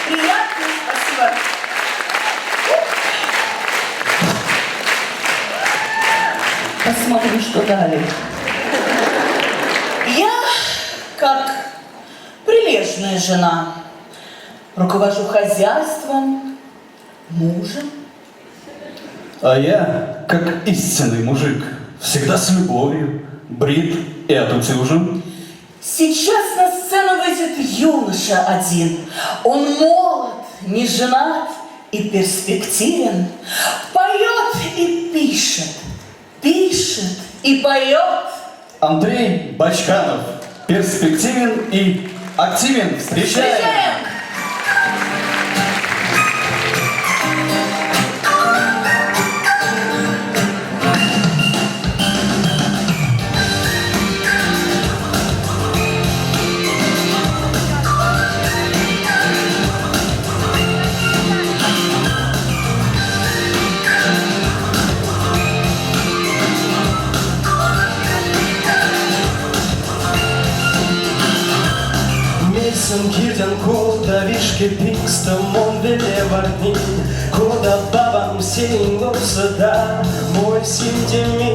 Приятно, спасибо. Посмотрим, что далее. Я, как прилежная жена, руковожу хозяйством, мужем. А я, как истинный мужик, всегда с любовью, брит и отутюжен. Сейчас на сцену выйдет юноша один. Он молод, не женат и перспективен. Поет и пишет, пишет и поет. Андрей Бачканов, перспективен и активен. Встречаем! Встречаем! Тяжкий пикстом он велеварни, куда бабам синился да, мой синтимин,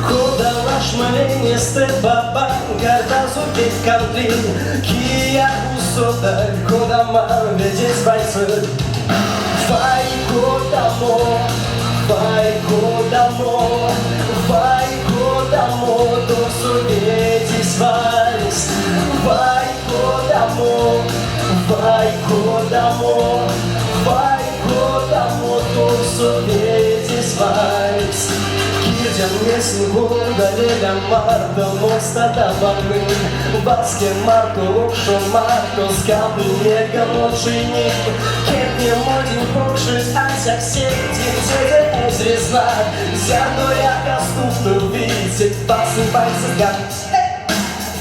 куда ваш маленистый баба, горда зубит контри, кия усода, куда мам ведет спайсы. Vai kodamo, do sovieti svais. Vai kodamo, do sovieti svais. Кирдян месин гонда леля марта, моста табаны, баске марто, локшо марто, скалды мега ночини. Кет не модин покшись, ася сети, деде эзрезна, зяно яка стуфту видеть, пасны пальцы гад.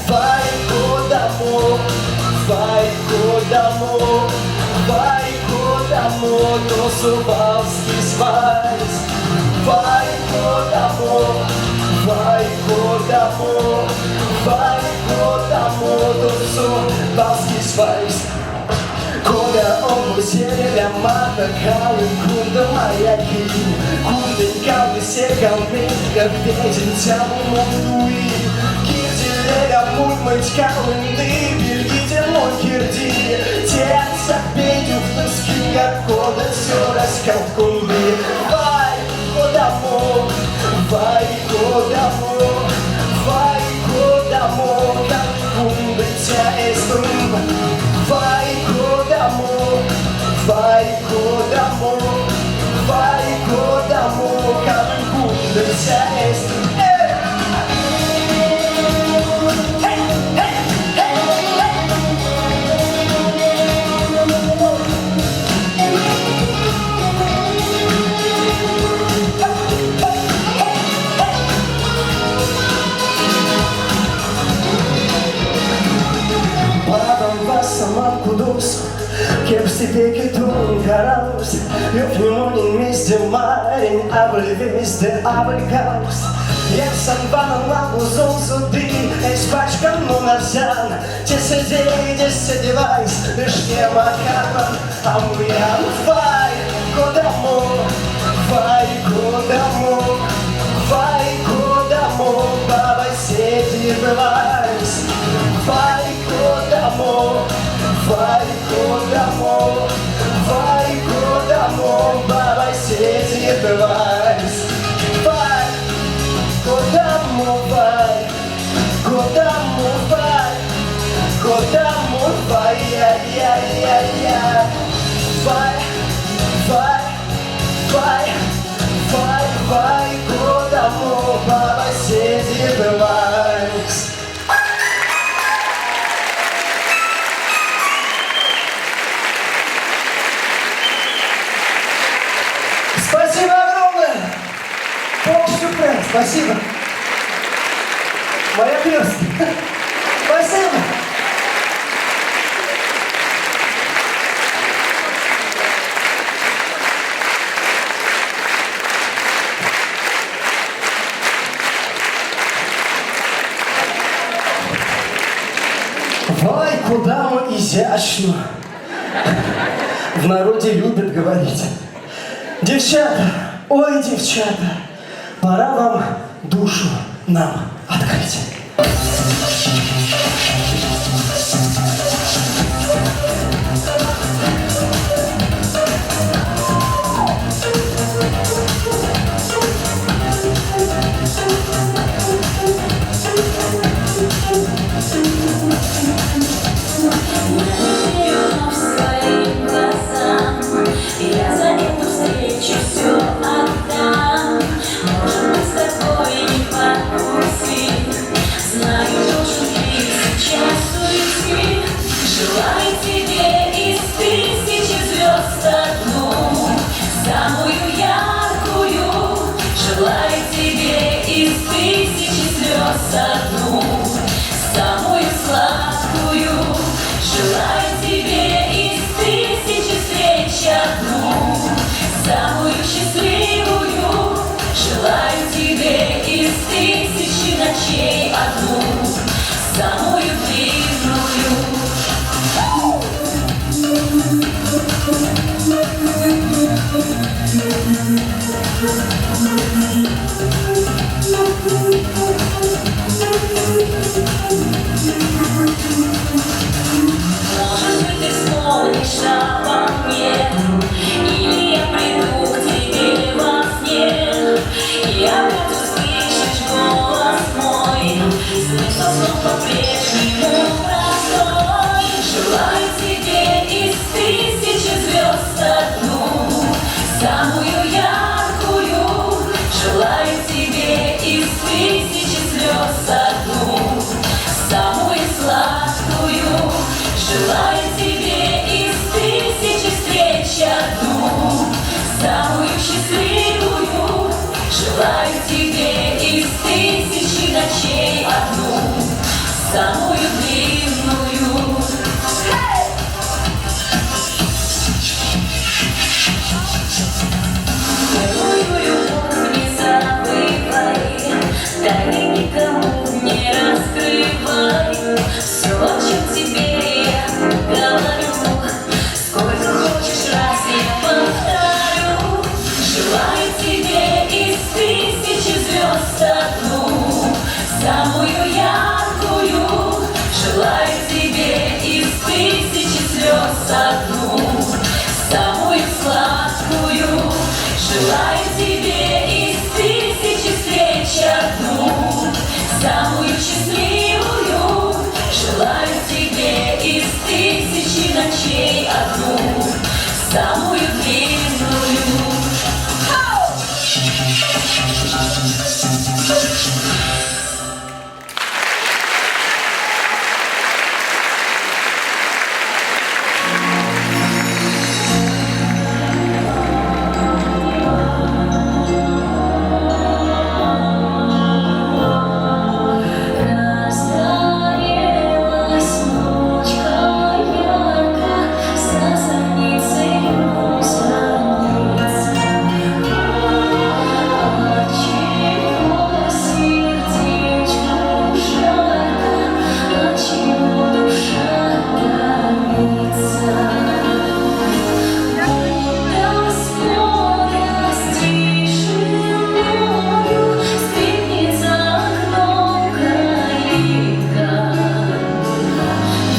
Vai kodamo, do subalski svais. Vai kodamo, do subalski svais. Кода обусеря мата калы куда маяки, куда калы секалми, как ветер тяму мундуи. Кирдилега мульмыть калынды, бельгите мой кирди. Тянца петю в тоски, как кода все раскалкунды. Vai kodamo, калкунды тя эструм. Vai kodamo, калкунды тя эструм. Сама кудос, кем в степи кетун караус, Ёв немонин вместе марин, абль вместе абль каус. Я сам банан лапу зон суды, эспачкан мунарсян, те сидей, те сидевайс, лишь не макарман, амбиян. Vai kodamo, баба сети бывайс. Vai kodamo, баба сети бывайс. Vai kodamo, я. Vai kodamo, баба сети бывайс. Спасибо огромное! Полшукрен, спасибо! Моя перст! Спасибо! Vai kodamo изящно! В народе любят говорить. Девчата, ой, девчата, пора вам душу нам открыть. Я за эту встречу все отдам. Может быть, с тобой не по пути. Знаю, должен ты сейчас уйти. Желаю тебе обо мне. Или я приду к тебе во сне, и опять услышишь голос мой. Смысл снов по-прежнему простой. Желаю тебе из тысячи звезд одну, самую яркую. Желаю тебе из тысячи слез одну, самую сладкую. Желаю тебе из тысячи встреч одну, самую счастливую. Желаю тебе из тысячи ночей одну, самую длинную. Первую любовь не забывай, тайны никому не раскрывай. Все, о чем тебе я говорю, сколько хочешь раз я повторю. Желаю тебе из тысячи звезд одну, самую яркую. Желаю тебе из тысячи слез одну, самую сладкую. Желаю тебе из тысячи встреч одну, самую счастливую. Желаю тебе из тысячи ночей одну, самую длинную. Разгорелась ночка ярко, за зорницею зорница. Отчего сердечко жарко, отчего душа томится? Будто скорость тишиною скрипнет за окном калитка.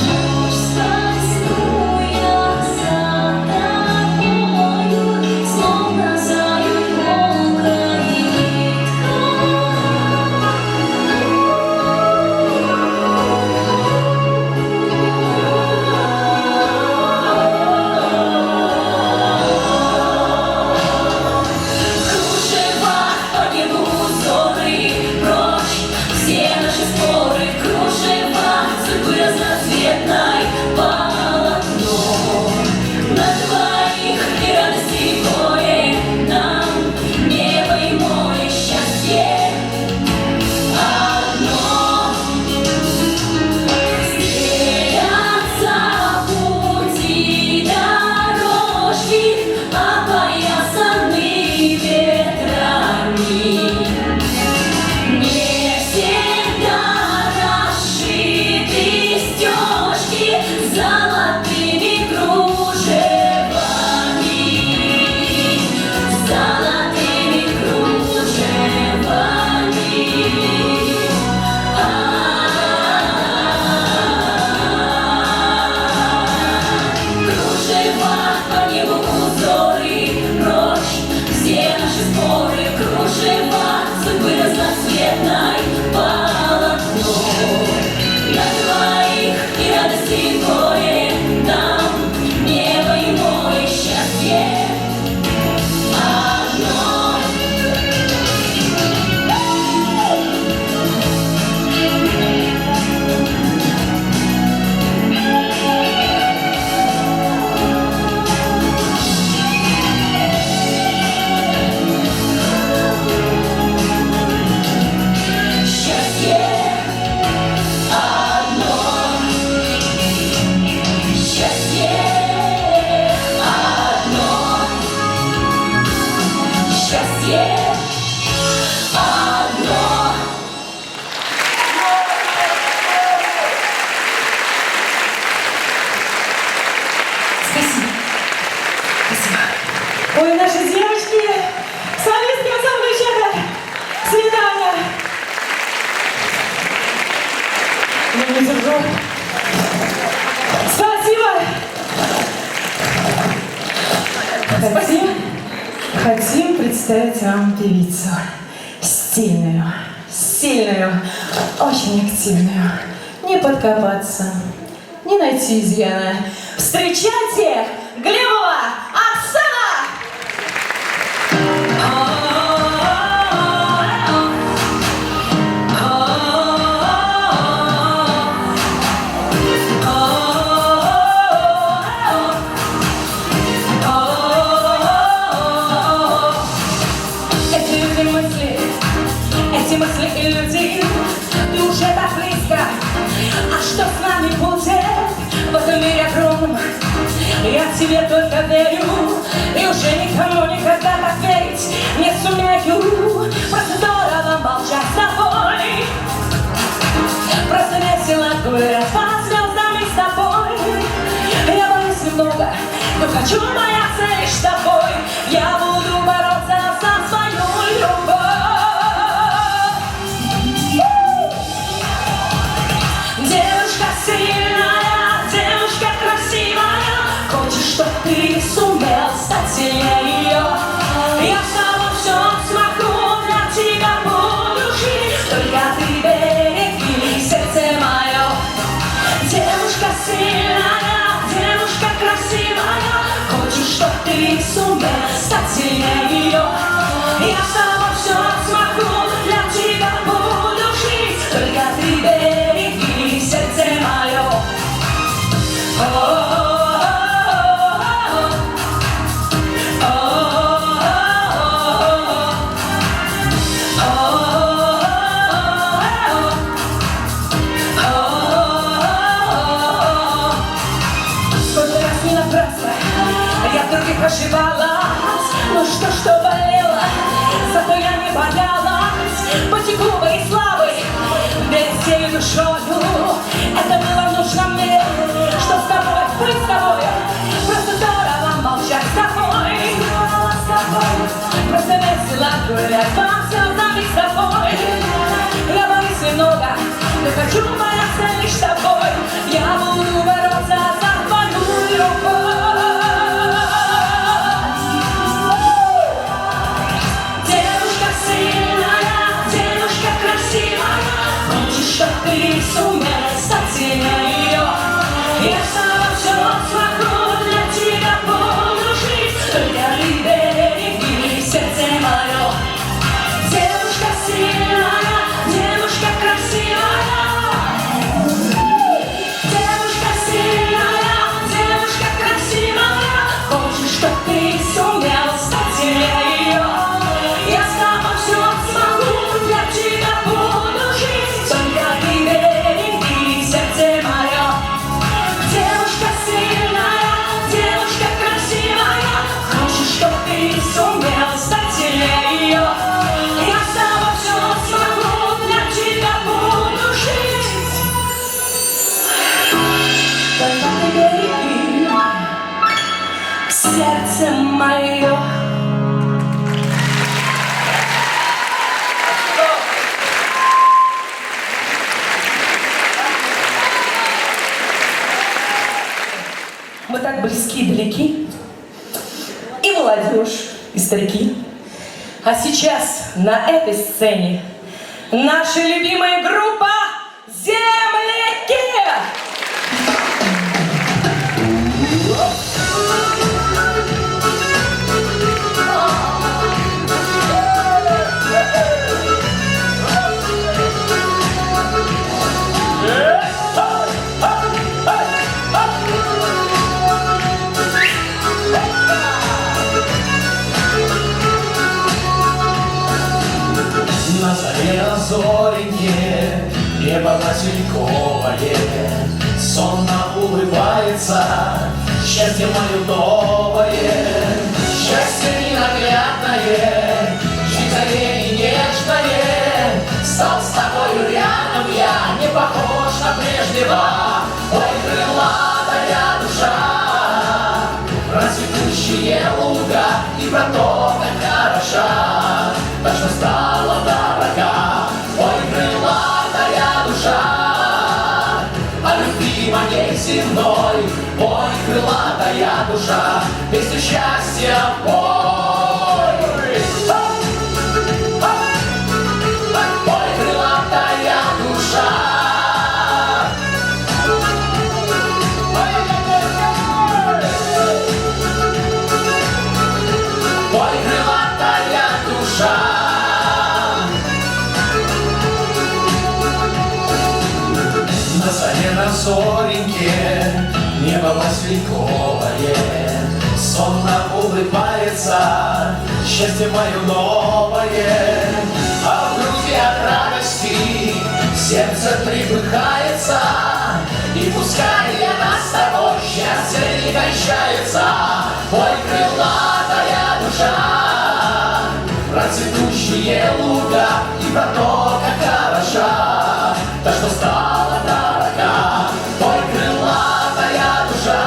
Ночь скользну я за тобою, словно заяц волка и нитка. Кружева по небу зоры прочь, все наши споры кружева судьбы разноцветной полотно. На двоих и радости и горе нам небо и море, счастье одно. Стелятся пути дорожки, опоясаны ветрами. Не всегда расшиты стежки золотыми кружевами, золотыми кружевами. Кружева по небу узоры прочь, все наши споры кружева судьбы разноцветной полотно. На двоих и радости и горе нам небо и море, счастье одно. Счастье одно. Счастье одно. Счастье одно. Спасибо. Спасибо. Ой, наши девочки, солистки ансамбля «Чехов», свидания. Ну, не держу. Спасибо. Хотим представить вам певицу. Стильную, сильную, очень активную. Не подкопаться, не найти изъяна. Встречайте, Глебова Оксана! Эти мысли и люди, ты уже так близко. А что с нами будет в этом мире огромном? Я тебе только верю, и уже никому никогда так верить не сумею. Просто здорово молчать с тобой, просто весело гулять по звездам с тобой. Я боюсь немного, но хочу бояться лишь с тобой. Я буду бороться за свою любовь. Девушка сильная, девушка красивая, хочешь, чтоб ты сумел стать сильнее ее. Я сама все смогу, для тебя буду жить, только ты береги сердце мое. Девушка сильная, девушка красивая, хочешь, чтоб ты сумел стать сильнее ее. Я сама все смогу, для тебя буду жить, только ты береги сердце мое. Сколько раз не напрасно я в других ошибалась, но что болело, зато я не боялась. Быть глупой и слабой, без всей душою, это было нужно мне, что с тобой, быть с тобой. Просто здорово молчать с тобой, просто весело гулять по звездам с тобой. Я боюсь немного, но хочу бояться лишь с тобой. Я буду бороться за твою любовь. Девушка сильная, девушка красивая, хочешь, чтоб ты сумел стать сильнее ее. Я сама все смогу, для тебя буду жить, только ты береги сердце мое. Девушка сильная, девушка красивая, девушка сильная, девушка красивая, хочешь, чтоб ты сумел стать сильнее ее. Я сама все смогу, для тебя буду жить, только ты береги сердце мое. Девушка сильная, девушка красивая, хочешь, чтоб ты сумел стать сильнее ее. Я сама все смогу, для тебя буду жить, только ты береги сердце мое. Мы так близки и далеки, и молодежь, и старики. А сейчас на этой сцене наша любимая группа «Земляки». На заре зоренье, небо васильковое, сонно улыбается, счастье мое новое, счастье ненаглядное, жизнь и нежное. Стал с тобою рядом я, не похож на прежнего. Ой, крылатая душа, про цветущие луга и про то, как хороша, так что стала дорога. Ой, крылатая душа, о любви моей земной. Ой, крылатая душа, вместе счастья пой. Пой, крылатая душа. Пой, крылатая душа. На заре на зореньке небо васильковое сонно улыбается, счастье мое новое, а в груди от радости сердце припыхается, и пускай для нас с тобой счастье не кончается. Пой, крылатая душа, про цветущие луга и про то, как хороша та, что стала дорога. Пой, крылатая душа,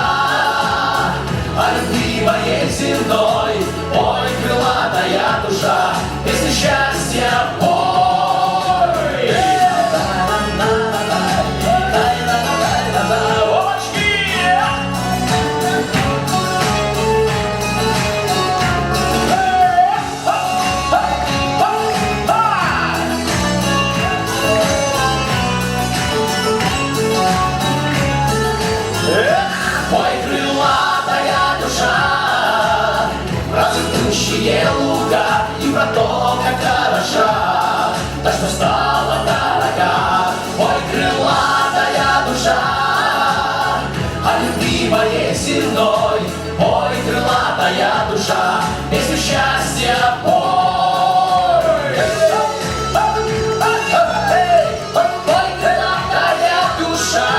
о любви моей земной. Пой, крылатая душа, песню счастья пой. Опачки! Пой, крылатая душа, про цветущие луга и про то, как хороша та, что стала дорога. Пой, крылатая душа, о любви моей земной. Пой, крылатая душа, песню счастья пой. Пой, крылатая душа,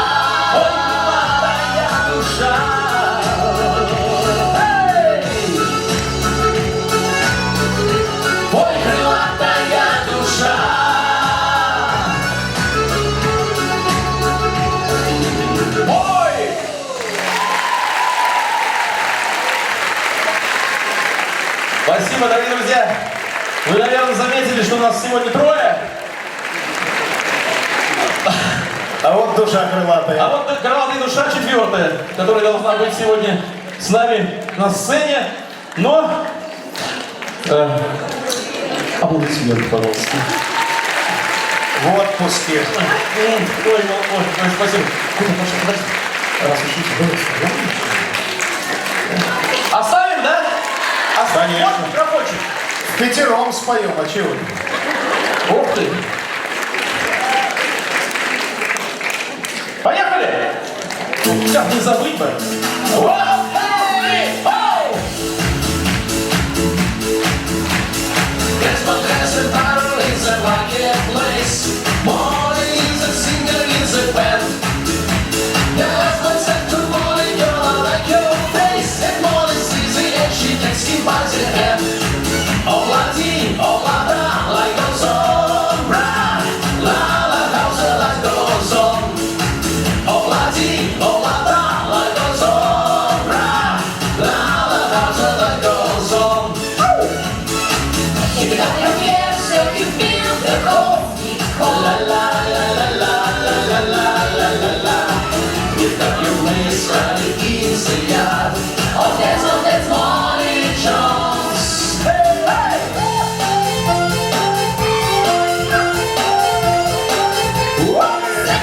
пой, крылатая душа. Пой, крылатая душа. Пой! Спасибо, дорогие друзья. Вы, наверное, заметили, что у нас сегодня трое. А вот душа крылатая. А вот крылатая душа четвертая, которая должна быть сегодня с нами на сцене. Но... аплодисменты, пожалуйста. В отпуске. Ой, спасибо. Куда, Маша, подожди. Раз уж оставим, да? Оставим. Конечно. Вот микрофончик. Впятером споем, а чего? Ух ты. Поехали! Как не забыть бы.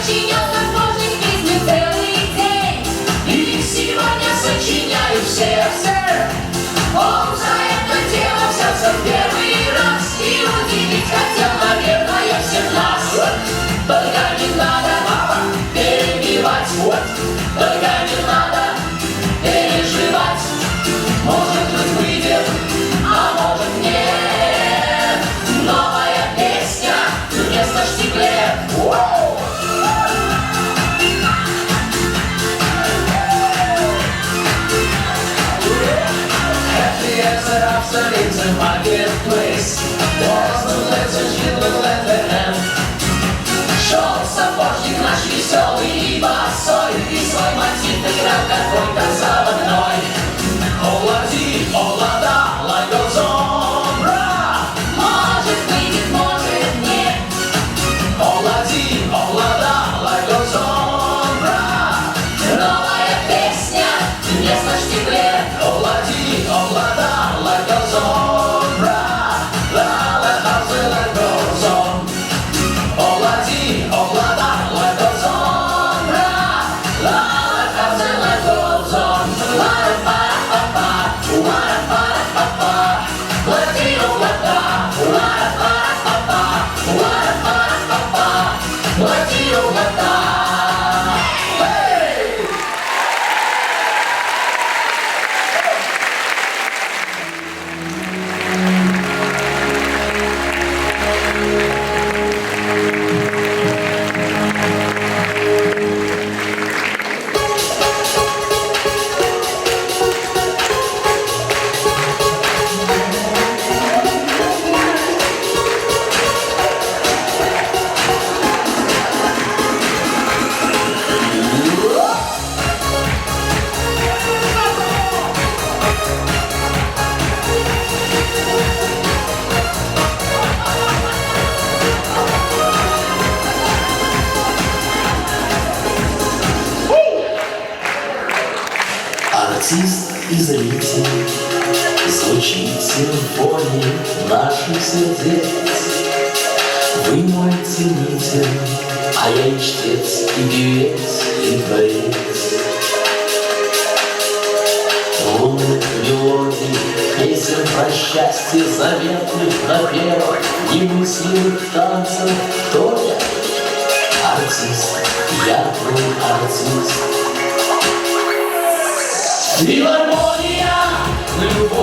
Сочинял сложных песню целый день, и сегодня сочиняю все. Он за это дело взялся в первый раз и удивить хотел, наверное, всех нас. Только не надо перебивать, только не надо переживать. Может быть, выйдет, а может нет. Новая песня вместо штиблет. In the marketplace, was the letter she will let the hand. Шел сапожник наш веселый и босой, и свой мотив играл какой-то заводной. Олади, олада, like goes on, Может, выйдет, может, нет. Олади, олада, like goes on, Новая песня вместо штиблет. Олади, Звучит симфония наших сердец. Вы мой ценитель, а я и чтец, и певец, и творец. Лунных мелодий, песен про счастье, заветных напевов, немыслимых танцев. Кто я? Артист, я твой артист. Филармония, любовь.